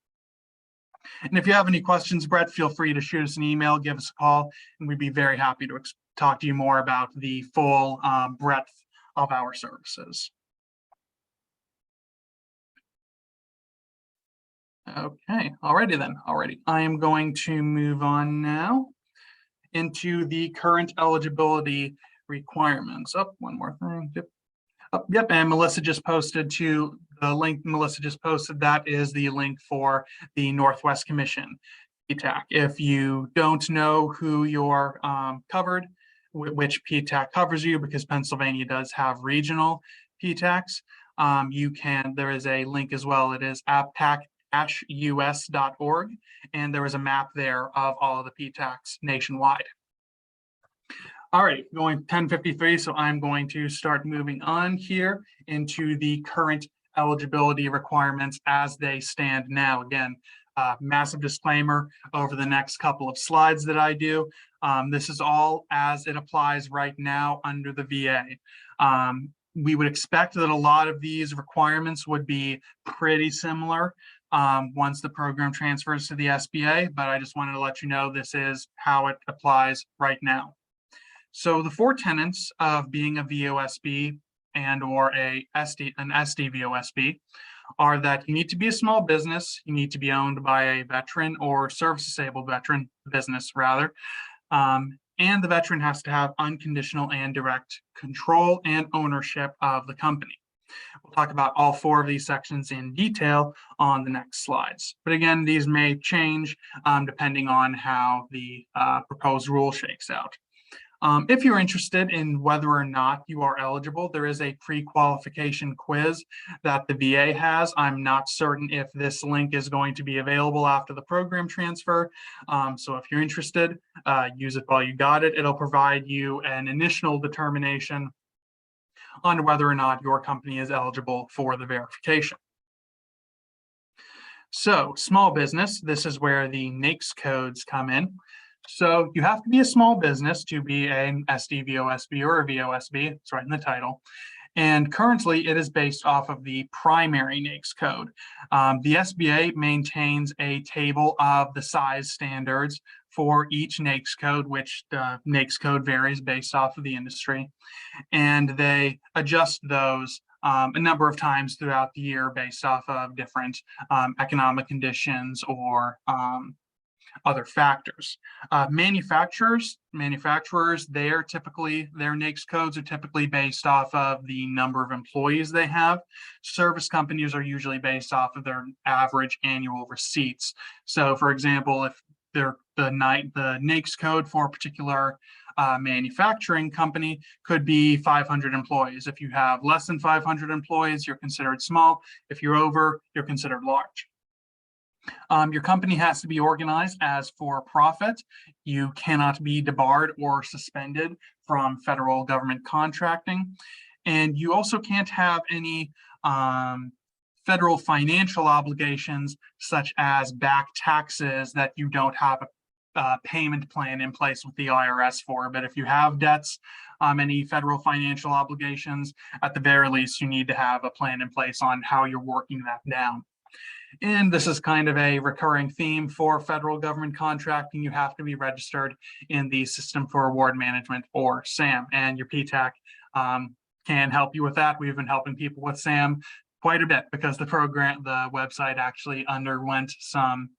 And if you have any questions, Brett, feel free to shoot us an email, give us a call, and we'd be very happy to talk to you more about the full breadth of our services. Okay, alrighty then, I am going to move on now into the current eligibility requirements. Oh, one more thing. Yep. Oh, yep, and Melissa just posted to the link Melissa just posted. That is the link for the Northwest Commission PTAC. If you don't know who you're covered, which PTAC covers you, because Pennsylvania does have regional PTACs, there is a link as well. It is aptac-us.org, and there is a map there of all of the PTACs nationwide. All right, going 10:53, so I'm going to start moving on here into the current eligibility requirements as they stand now. Again, massive disclaimer over the next couple of slides that I do. This is all as it applies right now under the VA. We would expect that a lot of these requirements would be pretty similar once the program transfers to the SBA, but I just wanted to let you know this is how it applies right now. So the four tenets of being a VOSB and or an SDVOSB are that you need to be a small business, you need to be owned by a veteran or service-disabled veteran business rather, and the veteran has to have unconditional and direct control and ownership of the company. We'll talk about all four of these sections in detail on the next slides. But again, these may change depending on how the proposed rule shakes out. If you're interested in whether or not you are eligible, there is a pre-qualification quiz that the VA has. I'm not certain if this link is going to be available after the program transfer. So if you're interested, use it while you got it. It'll provide you an initial determination on whether or not your company is eligible for the verification. So small business, this is where the NAICS codes come in. So you have to be a small business to be an SDVOSB or a VOSB. It's right in the title. And currently it is based off of the primary NAICS code. The SBA maintains a table of the size standards for each NAICS code, which the NAICS code varies based off of the industry. And they adjust those a number of times throughout the year based off of different economic conditions or other factors. Manufacturers, their NAICS codes are typically based off of the number of employees they have. Service companies are usually based off of their average annual receipts. So for example, if the NAICS code for a particular manufacturing company could be 500 employees. If you have less than 500 employees, you're considered small. If you're over, you're considered large. Your company has to be organized as for profit. You cannot be debarred or suspended from federal government contracting. And you also can't have any federal financial obligations, such as back taxes that you don't have a payment plan in place with the IRS for. But if you have debts, any federal financial obligations, at the very least, you need to have a plan in place on how you're working that down. And this is kind of a recurring theme for federal government contracting. You have to be registered in the System for Award Management, or SAM, and your PTAC can help you with that. We've been helping people with SAM quite a bit because the website actually underwent some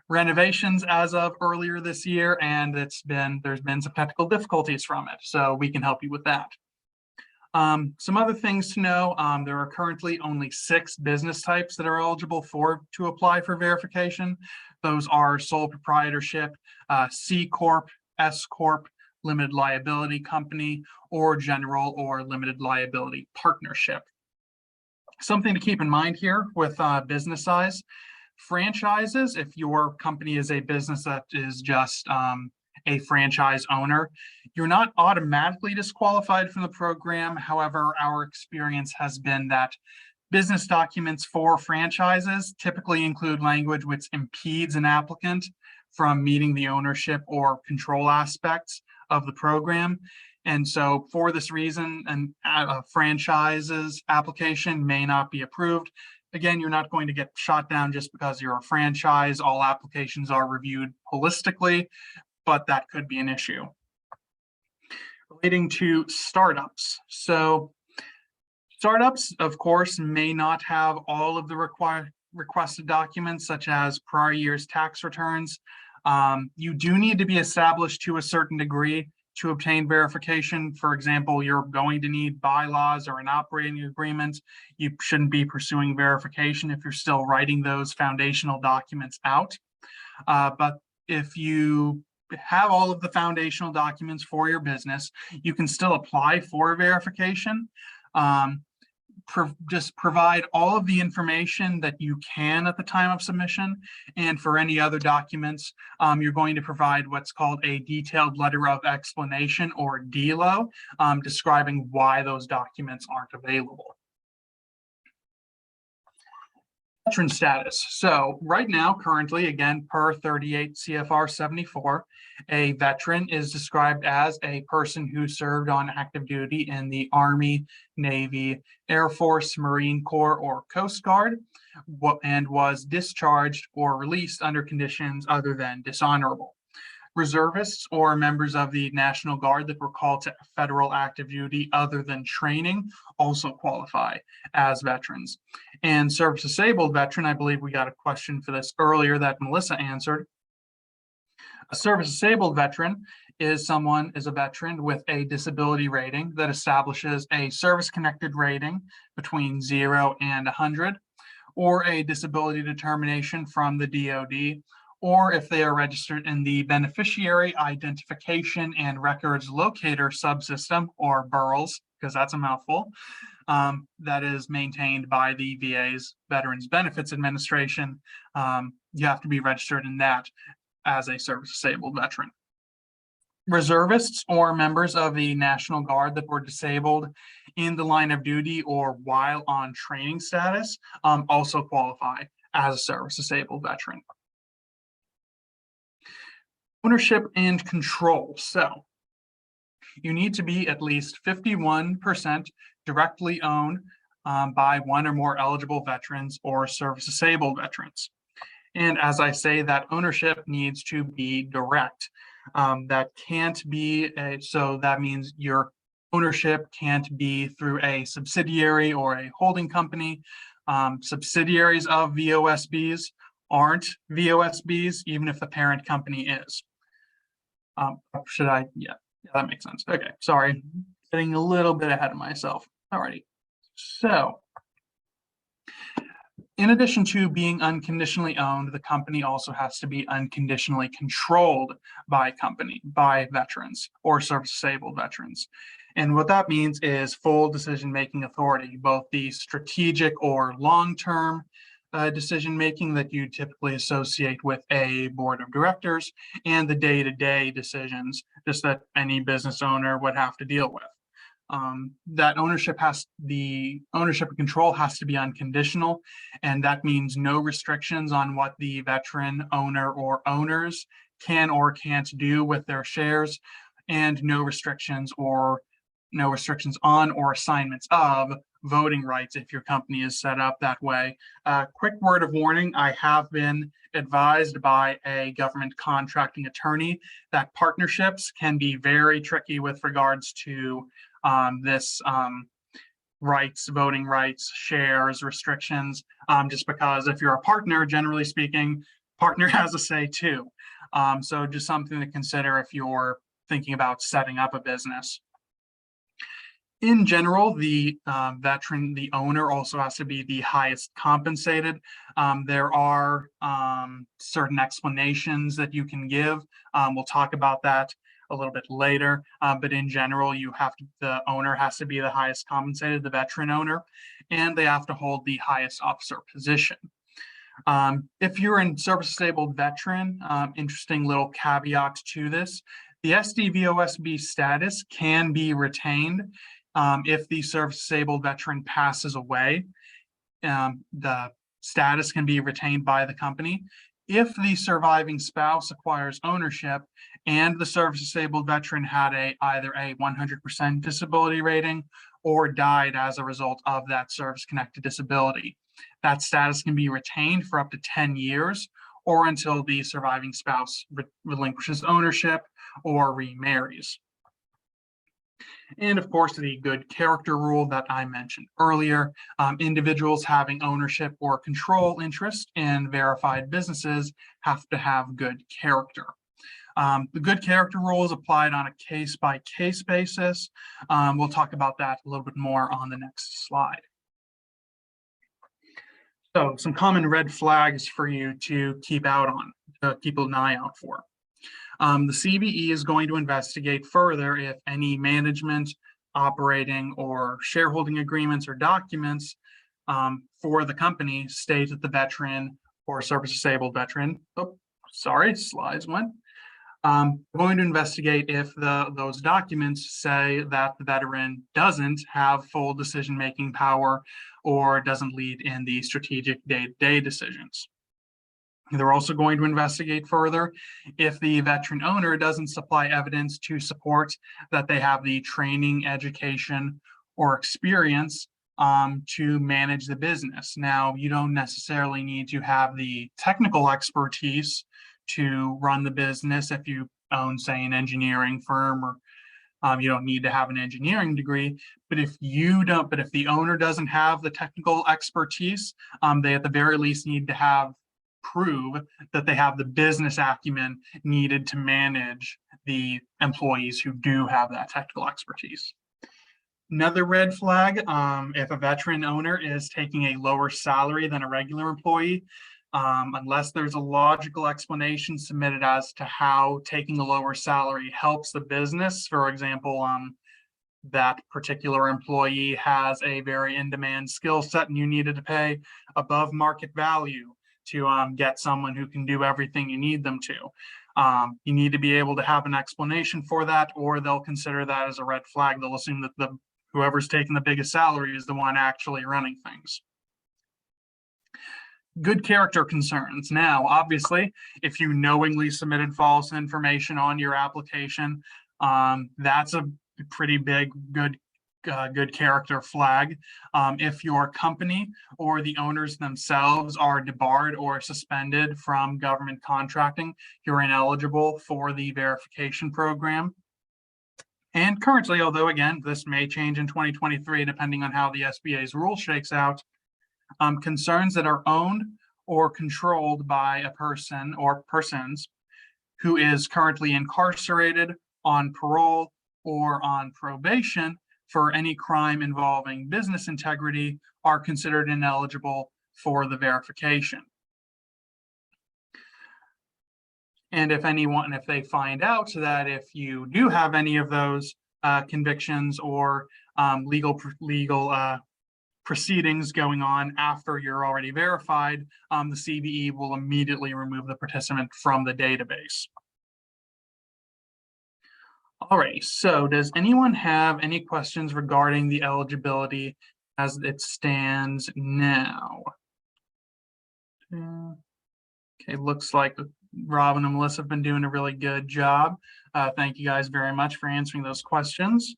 renovations as of earlier this year, and there's been some technical difficulties from it. So we can help you with that. Some other things to know, there are currently only 6 business types that are eligible to apply for verification. Those are sole proprietorship, C Corp, S Corp, limited liability company, or general or limited liability partnership. Something to keep in mind here with business size, franchises, if your company is a business that is just a franchise owner, you're not automatically disqualified from the program. However, our experience has been that business documents for franchises typically include language which impedes an applicant from meeting the ownership or control aspects of the program. And so for this reason, a franchises application may not be approved. Again, you're not going to get shot down just because you're a franchise. All applications are reviewed holistically, but that could be an issue. Relating to startups. So startups, of course, may not have all of the requested documents, such as prior year's tax returns. You do need to be established to a certain degree to obtain verification. For example, you're going to need bylaws or an operating agreement. You shouldn't be pursuing verification if you're still writing those foundational documents out. But if you have all of the foundational documents for your business, you can still apply for verification. Just provide all of the information that you can at the time of submission. And for any other documents, you're going to provide what's called a detailed letter of explanation, or DLO, describing why those documents aren't available. Veteran status. So right now, currently, again, per 38 CFR 74, a veteran is described as a person who served on active duty in the Army, Navy, Air Force, Marine Corps, or Coast Guard, and was discharged or released under conditions other than dishonorable. Reservists or members of the National Guard that were called to federal active duty other than training also qualify as veterans. And service disabled veteran, I believe we got a question for this earlier that Melissa answered. A service disabled veteran is a veteran with a disability rating that establishes a service-connected rating between 0 and 100, or a disability determination from the DoD, or if they are registered in the Beneficiary Identification and Records Locator Subsystem, or BURLS, because that's a mouthful, that is maintained by the VA's Veterans Benefits Administration. You have to be registered in that as a service-disabled veteran. Reservists or members of the National Guard that were disabled in the line of duty or while on training status also qualify as a service-disabled veteran. Ownership and control. So you need to be at least 51% directly owned by one or more eligible veterans or service-disabled veterans. And as I say, that ownership needs to be direct. That can't be, so that means your ownership can't be through a subsidiary or a holding company. Subsidiaries of VOSBs aren't VOSBs, even if the parent company is. Yeah, that makes sense. Okay, sorry, getting a little bit ahead of myself. Alrighty, so in addition to being unconditionally owned, the company also has to be unconditionally controlled by veterans or service-disabled veterans. And what that means is full decision-making authority, both the strategic or long-term decision-making that you typically associate with a board of directors, and the day-to-day decisions just that any business owner would have to deal with. That ownership and control has to be unconditional, and that means no restrictions on what the veteran owner or owners can or can't do with their shares, and no restrictions on or assignments of voting rights if your company is set up that way. Quick word of warning, I have been advised by a government contracting attorney that partnerships can be very tricky with regards to voting rights, shares, restrictions, just because if you're a partner, generally speaking, partner has a say too. So just something to consider if you're thinking about setting up a business. In general, the owner also has to be the highest compensated. There are certain explanations that you can give. We'll talk about that a little bit later, but in general, the owner has to be the highest compensated, the veteran owner, and they have to hold the highest officer position. If you're a service-disabled veteran, interesting little caveat to this, the SDVOSB status can be retained if the service-disabled veteran passes away. The status can be retained by the company. If the surviving spouse acquires ownership and the service-disabled veteran had either a 100% disability rating or died as a result of that service-connected disability, that status can be retained for up to 10 years or until the surviving spouse relinquishes ownership or remarries. And of course, the good character rule that I mentioned earlier, individuals having ownership or control interest in verified businesses have to have good character. The good character rule is applied on a case-by-case basis. We'll talk about that a little bit more on the next slide. So some common red flags for you to keep an eye out for. The CVE is going to investigate further if any management, operating, or shareholding agreements or documents for the company state that the veteran or service-disabled veteran, slides went. Going to investigate if those documents say that the veteran doesn't have full decision-making power or doesn't lead in the strategic day-to-day decisions. They're also going to investigate further if the veteran owner doesn't supply evidence to support that they have the training, education, or experience to manage the business. Now, you don't necessarily need to have the technical expertise to run the business if you own, say, an engineering firm, or you don't need to have an engineering degree. But if the owner doesn't have the technical expertise, they at the very least need to prove that they have the business acumen needed to manage the employees who do have that technical expertise. Another red flag, if a veteran owner is taking a lower salary than a regular employee, unless there's a logical explanation submitted as to how taking a lower salary helps the business. For example, that particular employee has a very in-demand skill set and you needed to pay above market value to get someone who can do everything you need them to. You need to be able to have an explanation for that, or they'll consider that as a red flag. They'll assume that whoever's taking the biggest salary is the one actually running things. Good character concerns. Now, obviously, if you knowingly submitted false information on your application, that's a pretty big good character flag. If your company or the owners themselves are debarred or suspended from government contracting, you're ineligible for the verification program. And currently, although again, this may change in 2023, depending on how the SBA's rule shakes out, concerns that are owned or controlled by a person or persons who is currently incarcerated, on parole, or on probation for any crime involving business integrity are considered ineligible for the verification. And if they find out that if you do have any of those convictions or legal proceedings going on after you're already verified, the CVE will immediately remove the participant from the database. All right, so does anyone have any questions regarding the eligibility as it stands now? Okay, looks like Robin and Melissa have been doing a really good job. Thank you guys very much for answering those questions.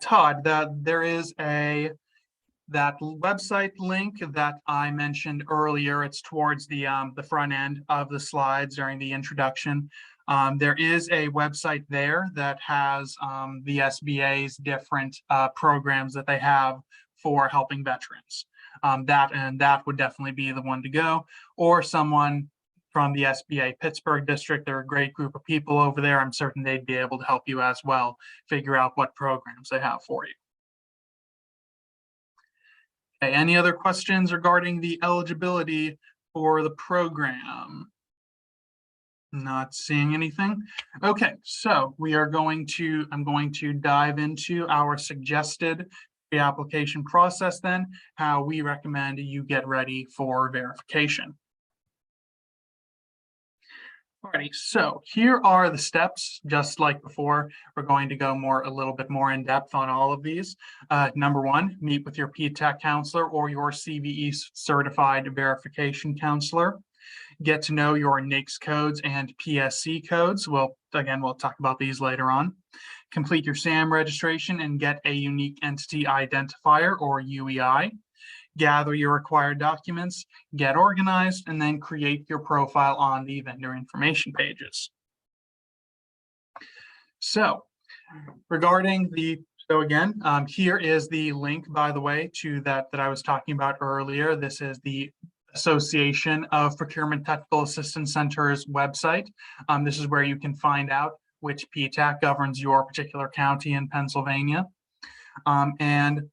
Todd, there is that website link that I mentioned earlier. It's towards the front end of the slides during the introduction. There is a website there that has the SBA's different programs that they have for helping veterans. That would definitely be the one to go, or someone from the SBA Pittsburgh district. They're a great group of people over there. I'm certain they'd be able to help you as well, figure out what programs they have for you. Okay, any other questions regarding the eligibility for the program? Not seeing anything. Okay, so I'm going to dive into our suggested pre-application process then, how we recommend you get ready for verification. Alrighty, so here are the steps. Just like before, we're going to go a little bit more in depth on all of these. Number one, meet with your PTAC counselor or your CVE certified verification counselor. Get to know your NAICS codes and PSC codes. We'll talk about these later on. Complete your SAM registration and get a unique entity identifier or UEI. Gather your required documents, get organized, and then create your profile on the vendor information pages. So regarding here is the link, by the way, to that I was talking about earlier. This is the Association of Procurement Technical Assistance Centers website. This is where you can find out which PTAC governs your particular county in Pennsylvania. And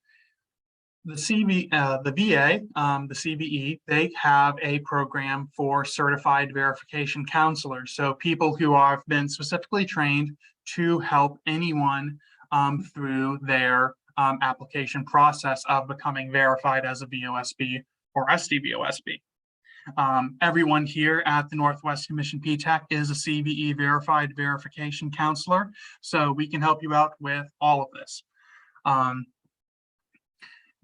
the VA, the CVE, they have a program for certified verification counselors. So people who have been specifically trained to help anyone through their application process of becoming verified as a VOSB or SDVOSB. Everyone here at the Northwest Commission PTAC is a CVE verified verification counselor, so we can help you out with all of this.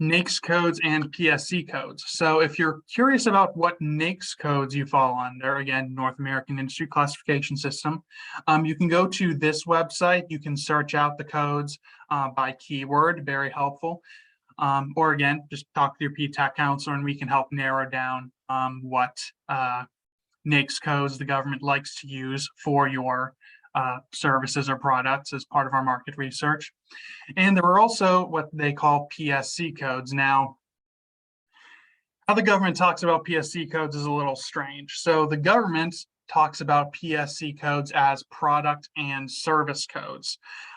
NAICS codes and PSC codes. So if you're curious about what NAICS codes you fall under, again, North American Industry Classification System, you can go to this website. You can search out the codes by keyword, very helpful. Or again, just talk to your PTAC counselor and we can help narrow down what NAICS codes the government likes to use for your services or products as part of our market research. And there are also what they call PSC codes. Now, how the government talks about PSC codes is a little strange. So the government talks about PSC codes as product and service codes.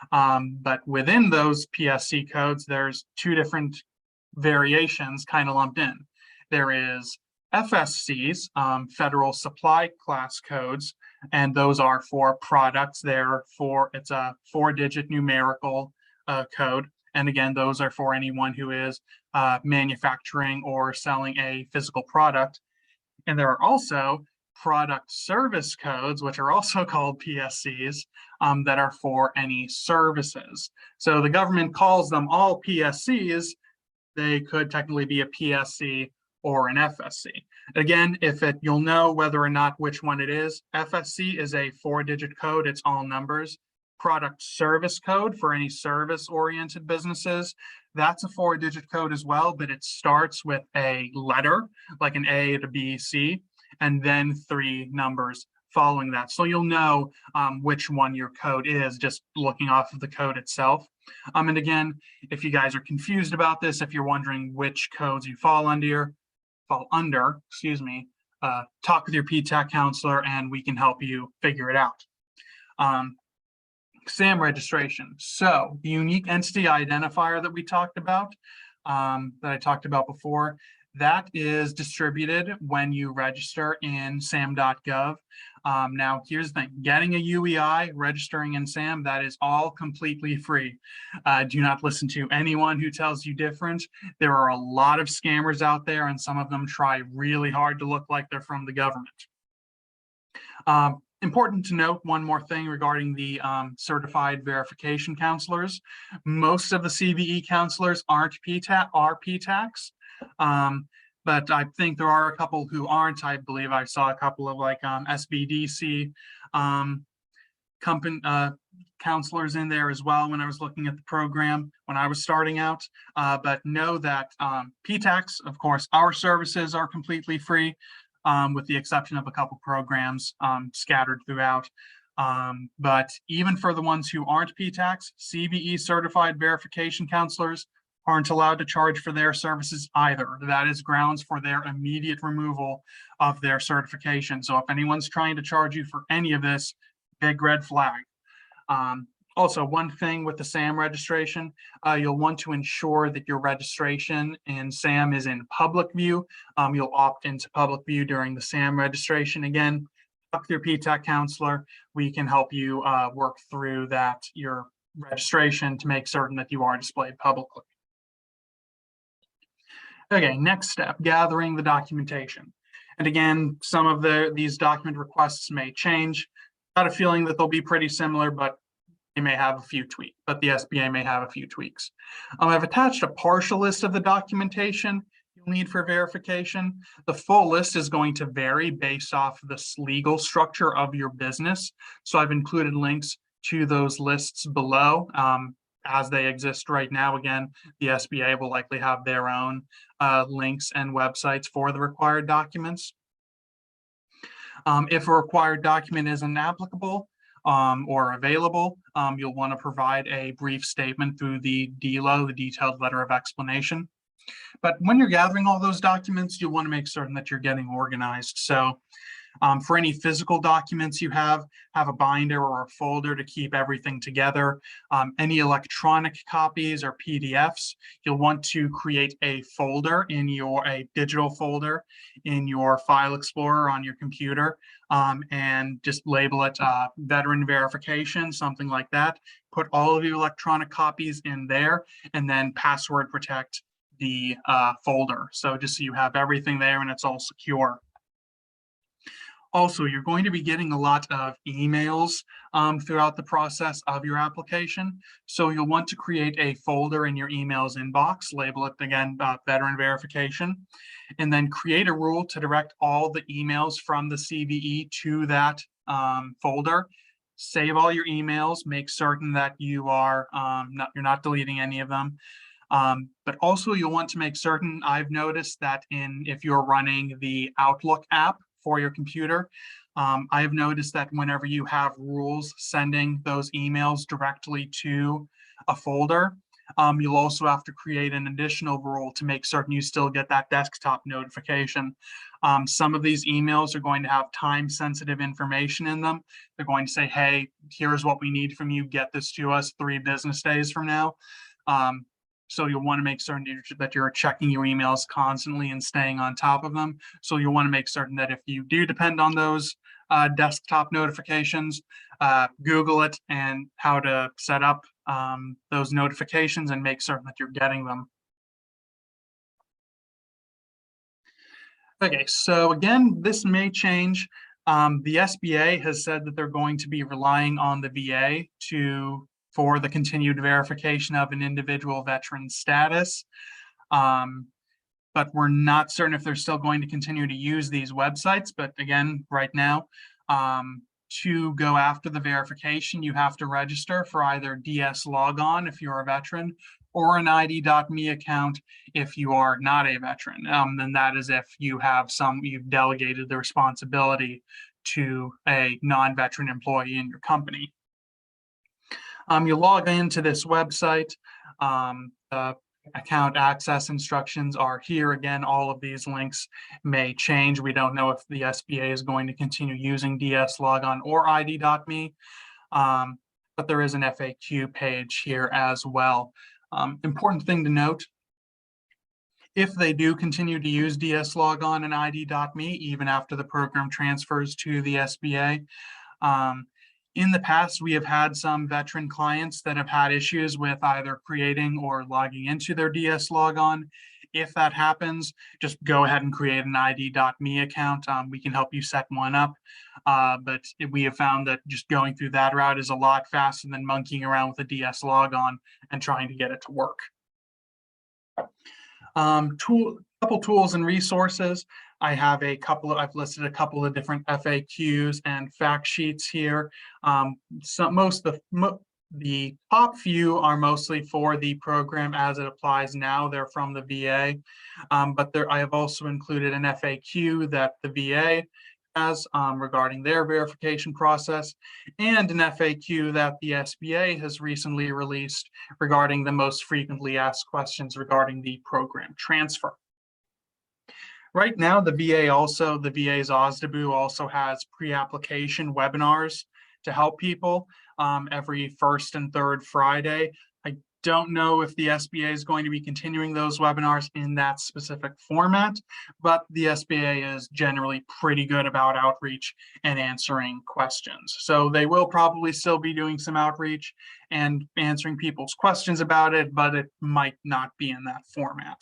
But within those PSC codes, there's two different variations kind of lumped in. There is FSCs, Federal Supply Class Codes, and those are for products. It's a 4-digit numerical code. And again, those are for anyone who is manufacturing or selling a physical product. And there are also product service codes, which are also called PSCs, that are for any services. So the government calls them all PSCs, they could technically be a PSC or an FSC. Again, you'll know whether or not which one it is. FSC is a 4-digit code, it's all numbers. Product service code for any service-oriented businesses, that's a 4-digit code as well, but it starts with a letter, like an A to B, C, and then 3 numbers following that. So you'll know which one your code is just looking off of the code itself. And again, if you guys are confused about this, if you're wondering which codes you fall under, talk with your PTAC counselor and we can help you figure it out. SAM registration. So the unique entity identifier that we talked about, that I talked about before, that is distributed when you register in sam.gov. Now, here's the thing, getting a UEI, registering in SAM, that is all completely free. Do not listen to anyone who tells you different. There are a lot of scammers out there, and some of them try really hard to look like they're from the government. Important to note one more thing regarding the certified verification counselors. Most of the CVE counselors are PTACs. But I think there are a couple who aren't. I believe I saw a couple of like SBDC counselors in there as well when I was looking at the program when I was starting out. But know that PTACs, of course, our services are completely free, with the exception of a couple programs scattered throughout. But even for the ones who aren't PTACs, CVE certified verification counselors aren't allowed to charge for their services either. That is grounds for their immediate removal of their certification. So if anyone's trying to charge you for any of this, big red flag. Also, one thing with the SAM registration, you'll want to ensure that your registration in SAM is in public view. You'll opt into public view during the SAM registration. Again, talk to your PTAC counselor. We can help you work through your registration to make certain that you are displayed publicly. Okay, next step, gathering the documentation. And again, some of these document requests may change. Got a feeling that they'll be pretty similar, but they may have a few tweaks, but the SBA may have a few tweaks. I've attached a partial list of the documentation you'll need for verification. The full list is going to vary based off the legal structure of your business. So I've included links to those lists below. As they exist right now, again, the SBA will likely have their own links and websites for the required documents. If a required document isn't applicable or available, you'll want to provide a brief statement through the DLO, the detailed letter of explanation. But when you're gathering all those documents, you'll want to make certain that you're getting organized. So for any physical documents you have a binder or a folder to keep everything together. Any electronic copies or PDFs, you'll want to create a folder a digital folder in your file explorer on your computer, and just label it veteran verification, something like that. Put all of your electronic copies in there and then password protect the folder. So just so you have everything there and it's all secure. Also, you're going to be getting a lot of emails throughout the process of your application. So you'll want to create a folder in your emails inbox, label it again, veteran verification, and then create a rule to direct all the emails from the CVE to that folder. Save all your emails, make certain that you're not deleting any of them. But also you'll want to make certain, I've noticed that if you're running the Outlook app for your computer, I have noticed that whenever you have rules sending those emails directly to a folder, you'll also have to create an additional rule to make certain you still get that desktop notification. Some of these emails are going to have time-sensitive information in them. They're going to say, hey, here's what we need from you, get this to us 3 business days from now. So you'll want to make certain that you're checking your emails constantly and staying on top of them. So you'll want to make certain that if you do depend on those desktop notifications, Google it and how to set up those notifications and make certain that you're getting them. Okay, so again, this may change. The SBA has said that they're going to be relying on the VA for the continued verification of an individual veteran status. But we're not certain if they're still going to continue to use these websites. But again, right now, to go after the verification, you have to register for either DS Logon if you're a veteran, or an ID.me account if you are not a veteran. And that is if you've delegated the responsibility to a non-veteran employee in your company. You log into this website. Account access instructions are here. Again, all of these links may change. We don't know if the SBA is going to continue using DS Logon or ID.me, but there is an FAQ page here as well. Important thing to note, if they do continue to use DS Logon and ID.me, even after the program transfers to the SBA, in the past, we have had some veteran clients that have had issues with either creating or logging into their DS Logon. If that happens, just go ahead and create an ID.me account. We can help you set one up. But we have found that just going through that route is a lot faster than monkeying around with a DS Logon and trying to get it to work. Couple tools and resources. I've listed a couple of different FAQs and fact sheets here. The top few are mostly for the program as it applies now. They're from the VA, but I have also included an FAQ that the VA has regarding their verification process, and an FAQ that the SBA has recently released regarding the most frequently asked questions regarding the program transfer. Right now, the VA's OSDBU also has pre-application webinars to help people every first and third Friday. I don't know if the SBA is going to be continuing those webinars in that specific format, but the SBA is generally pretty good about outreach and answering questions. So they will probably still be doing some outreach and answering people's questions about it, but it might not be in that format.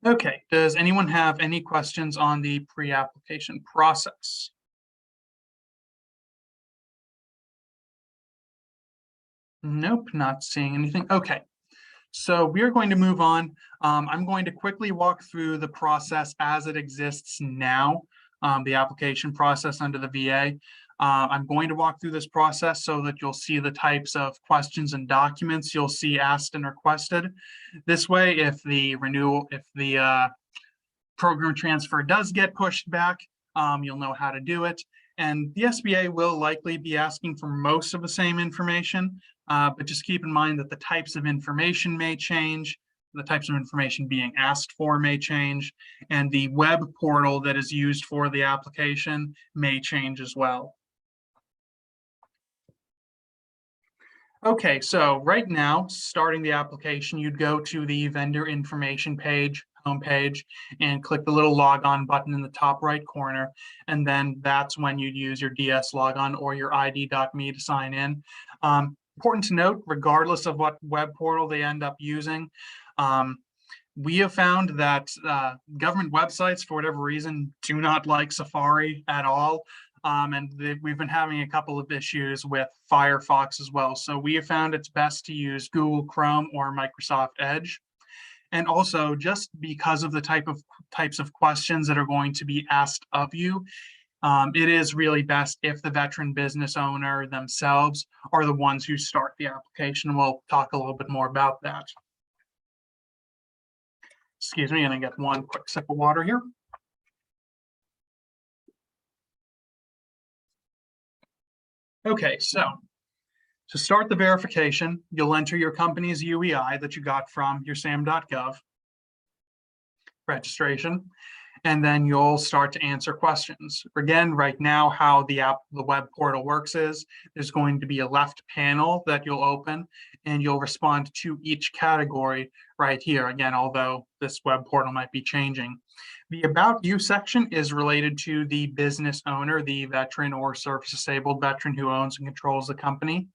Okay, does anyone have any questions on the pre-application process? Nope, not seeing anything. Okay, so we're going to move on. I'm going to quickly walk through the process as it exists now, the application process under the VA. I'm going to walk through this process so that you'll see the types of questions and documents you'll see asked and requested. This way, if the program transfer does get pushed back, you'll know how to do it. And the SBA will likely be asking for most of the same information, but just keep in mind that the types of information may change, the types of information being asked for may change, and the web portal that is used for the application may change as well. Okay, so right now, starting the application, you'd go to the vendor information page, homepage, and click the little log on button in the top right corner. And then that's when you'd use your DS Logon or your ID.me to sign in. Important to note, regardless of what web portal they end up using, we have found that government websites, for whatever reason, do not like Safari at all. And we've been having a couple of issues with Firefox as well. So we have found it's best to use Google Chrome or Microsoft Edge. And also, just because of the types of questions that are going to be asked of you, it is really best if the veteran business owner themselves are the ones who start the application. We'll talk a little bit more about that. Excuse me, and I get one quick sip of water here. Okay, so to start the verification, you'll enter your company's UEI that you got from your SAM.gov registration, and then you'll start to answer questions. Again, right now, how the web portal works is there's going to be a left panel that you'll open, and you'll respond to each category right here. Again, although this web portal might be changing. The About You section is related to the business owner, the veteran or service-disabled veteran who owns and controls the company.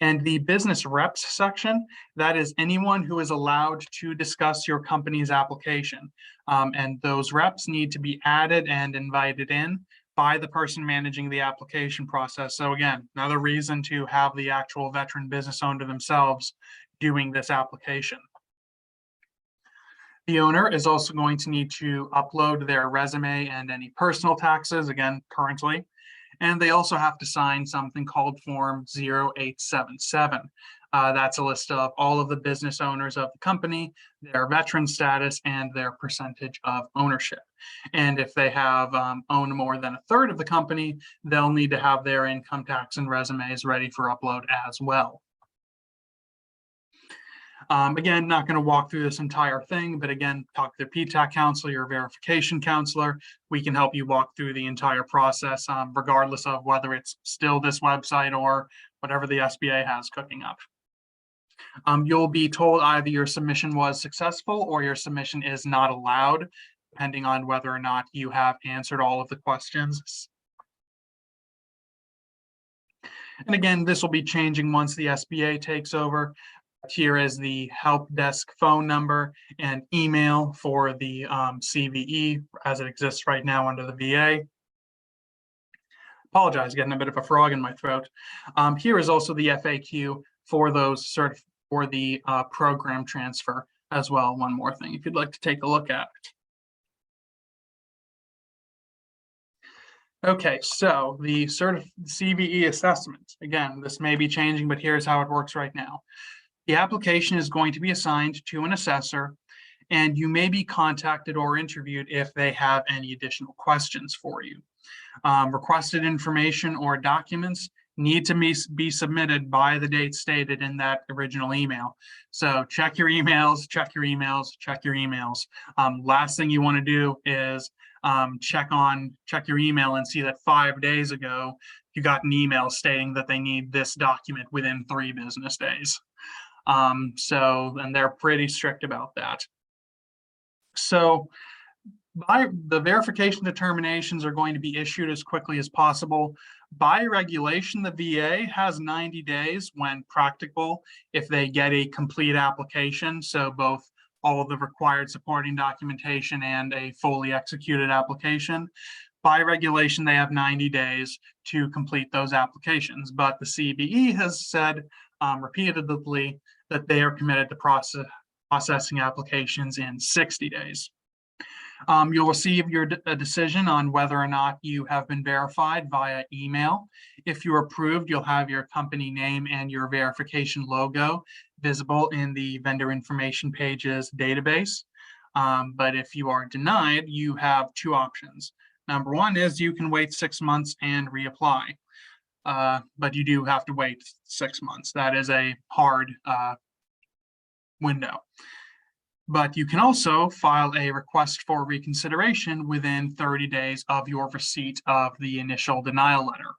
And the Business Reps section, that is anyone who is allowed to discuss your company's application. And those reps need to be added and invited in by the person managing the application process. So again, another reason to have the actual veteran business owner themselves doing this application. The owner is also going to need to upload their resume and any personal taxes, again, currently. And they also have to sign something called Form 0877. That's a list of all of the business owners of the company, their veteran status, and their percentage of ownership. And if they have owned more than a third of the company, they'll need to have their income tax and resumes ready for upload as well. Again, not going to walk through this entire thing, but again, talk to the PTAC counselor, your verification counselor. We can help you walk through the entire process, regardless of whether it's still this website or whatever the SBA has cooking up. You'll be told either your submission was successful or your submission is not allowed, depending on whether or not you have answered all of the questions. And again, this will be changing once the SBA takes over. Here is the help desk phone number and email for the CVE as it exists right now under the VA. Apologize, getting a bit of a frog in my throat. Here is also the FAQ for those for the program transfer as well. One more thing, if you'd like to take a look at it. Okay, so the CVE assessment. Again, this may be changing, but here's how it works right now. The application is going to be assigned to an assessor, and you may be contacted or interviewed if they have any additional questions for you. Requested information or documents need to be submitted by the date stated in that original email. So check your emails, check your emails, check your emails. Last thing you want to do is check your email and see that 5 days ago you got an email stating that they need this document within 3 business days. And they're pretty strict about that. So the verification determinations are going to be issued as quickly as possible. By regulation, the VA has 90 days when practicable if they get a complete application. So both all of the required supporting documentation and a fully executed application. By regulation, they have 90 days to complete those applications, but the CBE has said repeatedly that they are committed to processing applications in 60 days. You'll receive a decision on whether or not you have been verified via email. If you're approved, you'll have your company name and your verification logo visible in the vendor information pages database. But if you are denied, you have 2 options. Number one is you can wait 6 months and reapply. But you do have to wait 6 months. That is a hard window. But you can also file a request for reconsideration within 30 days of your receipt of the initial denial letter.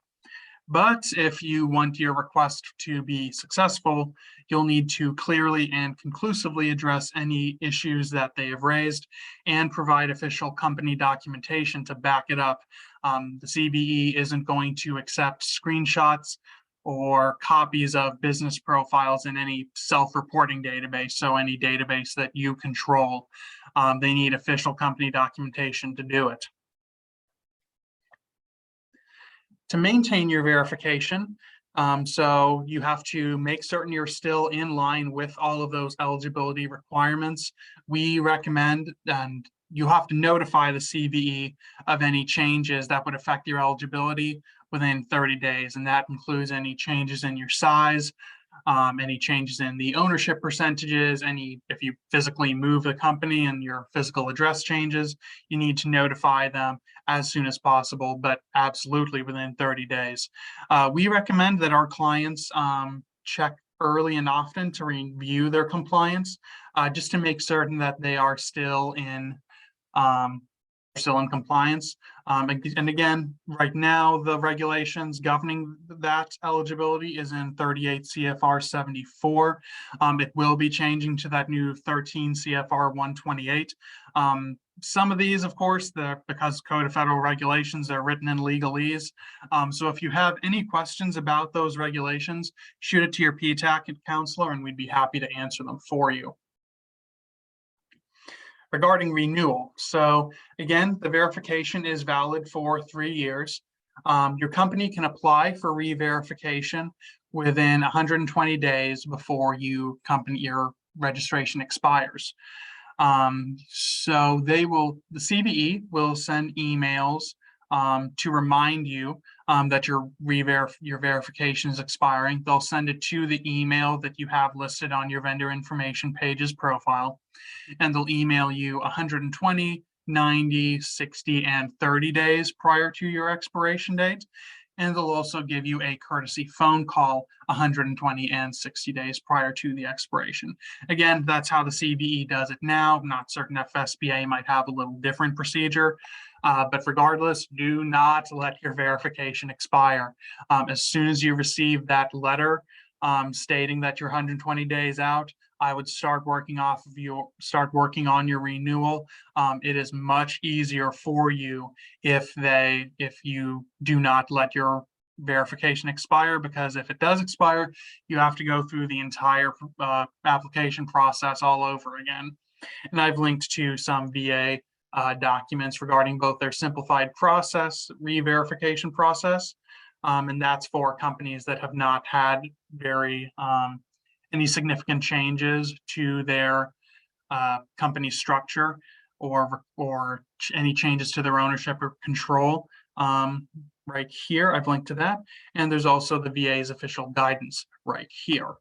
But if you want your request to be successful, you'll need to clearly and conclusively address any issues that they have raised and provide official company documentation to back it up. The CBE isn't going to accept screenshots or copies of business profiles in any self-reporting database, so any database that you control. They need official company documentation to do it. To maintain your verification, so you have to make certain you're still in line with all of those eligibility requirements. We recommend, and you have to notify the CVE of any changes that would affect your eligibility within 30 days, and that includes any changes in your size, any changes in the ownership percentages, if you physically move the company and your physical address changes, you need to notify them as soon as possible, but absolutely within 30 days. We recommend that our clients check early and often to review their compliance, just to make certain that they are still in compliance. And again, right now, the regulations governing that eligibility is in 38 CFR 74. It will be changing to that new 13 CFR 128. Some of these, of course, because Code of Federal Regulations are written in legalese. So if you have any questions about those regulations, shoot it to your PTAC counselor and we'd be happy to answer them for you. Regarding renewal, so again, the verification is valid for 3 years. Your company can apply for re-verification within 120 days before your registration expires. So the CVE will send emails to remind you that your verification is expiring. They'll send it to the email that you have listed on your vendor information page's profile, and they'll email you 120, 90, 60, and 30 days prior to your expiration date. And they'll also give you a courtesy phone call 120 and 60 days prior to the expiration. Again, that's how the CVE does it now. I'm not certain if SBA might have a little different procedure, but regardless, do not let your verification expire. As soon as you receive that letter stating that you're 120 days out, I would start working on your renewal. It is much easier for you if you do not let your verification expire, because if it does expire, you have to go through the entire application process all over again. And I've linked to some VA documents regarding both their simplified process, re-verification process, and that's for companies that have not had any significant changes to their company structure or any changes to their ownership or control. Right here, I've linked to that. And there's also the VA's official guidance right here.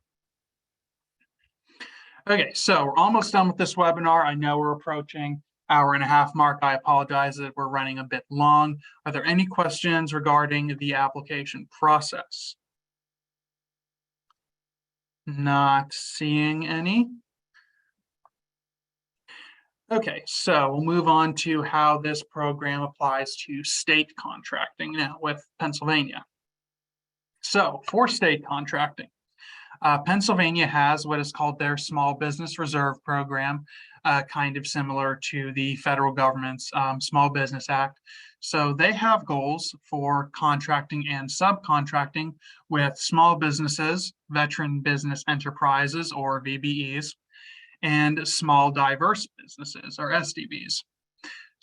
Okay, so we're almost done with this webinar. I know we're approaching hour-and-a-half mark. I apologize that we're running a bit long. Are there any questions regarding the application process? Not seeing any. Okay, so we'll move on to how this program applies to state contracting now with Pennsylvania. So for state contracting, Pennsylvania has what is called their Small Business Reserve Program, kind of similar to the federal government's Small Business Act. So they have goals for contracting and subcontracting with small businesses, veteran business enterprises or VBEs, and small diverse businesses or SDVs.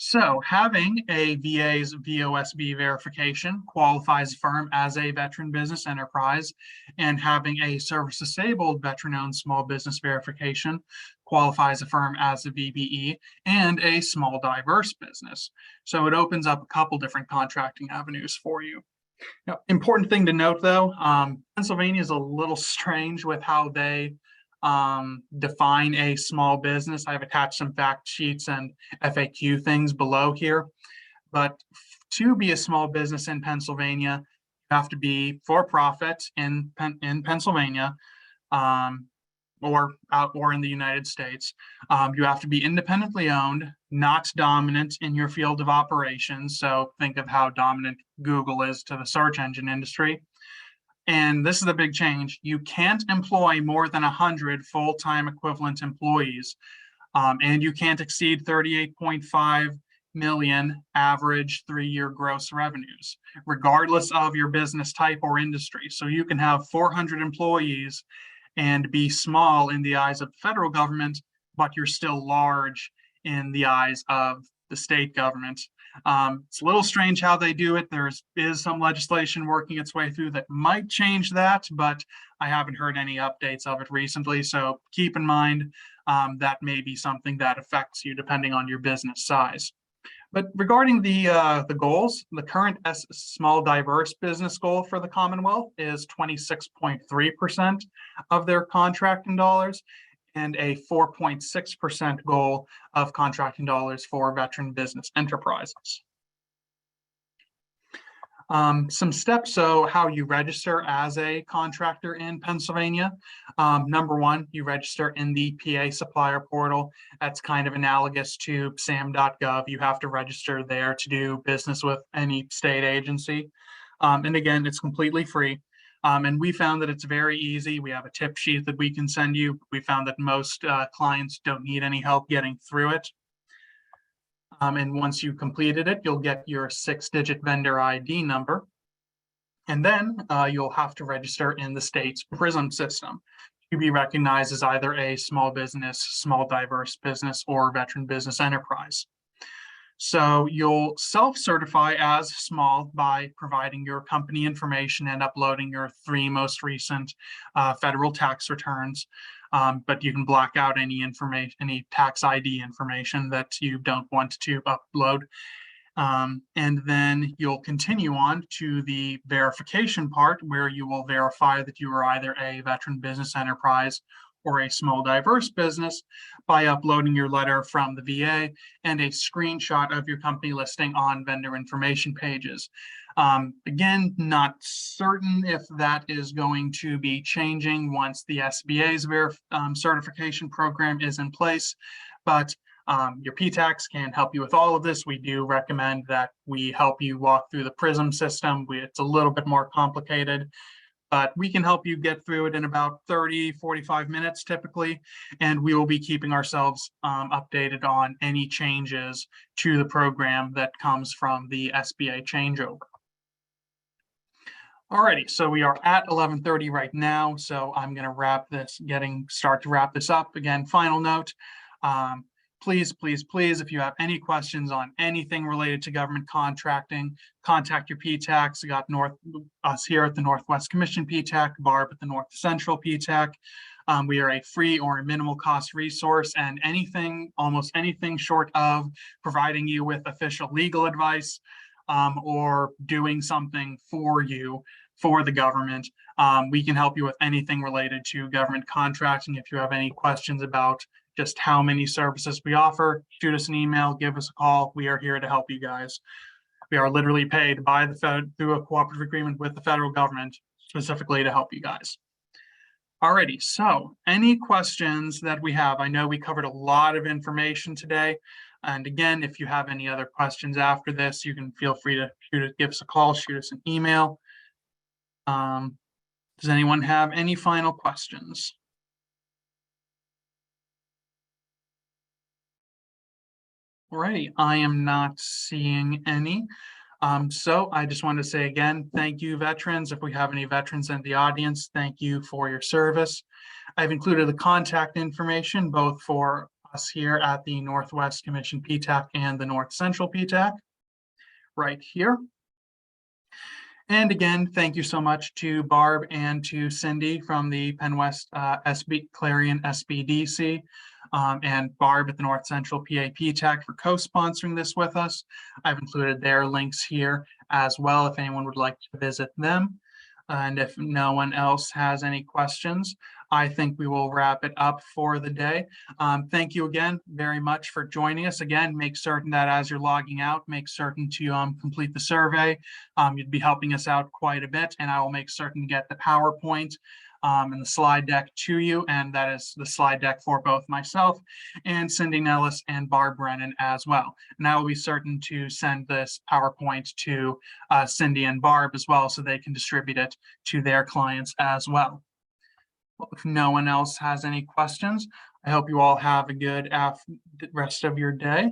So having a VA's VOSB verification qualifies a firm as a veteran business enterprise, and having a service disabled veteran-owned small business verification qualifies a firm as a VBE and a small diverse business. So it opens up a couple different contracting avenues for you. Now, important thing to note though, Pennsylvania is a little strange with how they define a small business. I've attached some fact sheets and FAQ things below here, but to be a small business in Pennsylvania, you have to be for profit in Pennsylvania, or in the United States. You have to be independently owned, not dominant in your field of operations. So think of how dominant Google is to the search engine industry. And this is a big change. You can't employ more than 100 full-time equivalent employees, and you can't exceed 38.5 million average 3-year gross revenues, regardless of your business type or industry. So you can have 400 employees and be small in the eyes of the federal government, but you're still large in the eyes of the state government. It's a little strange how they do it. There is some legislation working its way through that might change that, but I haven't heard any updates of it recently. So keep in mind that may be something that affects you depending on your business size. But regarding the goals, the current small diverse business goal for the Commonwealth is 26.3% of their contracting dollars, and a 4.6% goal of contracting dollars for veteran business enterprises. Some steps, so how you register as a contractor in Pennsylvania. Number one, you register in the PA supplier portal. That's kind of analogous to sam.gov. You have to register there to do business with any state agency. And again, it's completely free. And we found that it's very easy. We have a tip sheet that we can send you. We found that most clients don't need any help getting through it. And once you completed it, you'll get your 6-digit vendor ID number. And then you'll have to register in the state's PRISM system to be recognized as either a small business, small diverse business, or veteran business enterprise. So you'll self-certify as small by providing your company information and uploading your 3 most recent federal tax returns. but you can block out any information, any tax ID information that you don't want to upload. And then you'll continue on to the verification part, where you will verify that you are either a veteran business enterprise or a small diverse business by uploading your letter from the VA and a screenshot of your company listing on vendor information pages. Again, not certain if that is going to be changing once the SBA's certification program is in place, but your PTACs can help you with all of this. We do recommend that we help you walk through the PRISM system. It's a little bit more complicated, but we can help you get through it in about 30-45 minutes typically, and we will be keeping ourselves updated on any changes to the program that comes from the SBA changeover. Alrighty, so we are at 11:30 right now, so I'm going to start to wrap this up. Again, final note, please, if you have any questions on anything related to government contracting, contact your PTACs. We got us here at the Northwest Commission PTAC, Barb at the North Central PTAC. We are a free or a minimal cost resource, and almost anything short of providing you with official legal advice or doing something for you, for the government, we can help you with anything related to government contracting. If you have any questions about just how many services we offer, shoot us an email, give us a call. We are here to help you guys. We are literally paid by the Fed through a cooperative agreement with the federal government specifically to help you guys. Alrighty, so any questions that we have? I know we covered a lot of information today. And again, if you have any other questions after this, you can feel free to give us a call, shoot us an email. Does anyone have any final questions? Alrighty, I am not seeing any. So I just want to say again, thank you, veterans. If we have any veterans in the audience, thank you for your service. I've included the contact information both for us here at the Northwest Commission PTAC and the North Central PTAC right here. And again, thank you so much to Barb and to Cindy from the Penn West Clarion SBDC and Barb at the North Central PA PTAC for co-sponsoring this with us. I've included their links here as well if anyone would like to visit them. And if no one else has any questions, I think we will wrap it up for the day. Thank you again very much for joining us. Again, make certain that as you're logging out, make certain to complete the survey. You'd be helping us out quite a bit, and I will make certain to get the PowerPoint and the slide deck to you, and that is the slide deck for both myself and Cindy Nellis and Barb Brennan as well. And I will be certain to send this PowerPoint to Cindy and Barb as well, so they can distribute it to their clients as well. Well, if no one else has any questions, I hope you all have a good rest of your day,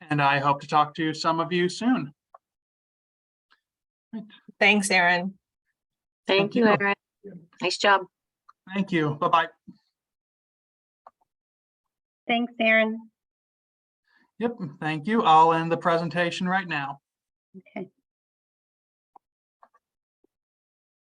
and I hope to talk to some of you soon. Thanks, Aaron. Thank you, Aaron. Nice job. Thank you. Bye-bye. Thanks, Aaron. Yep, thank you. I'll end the presentation right now. Okay.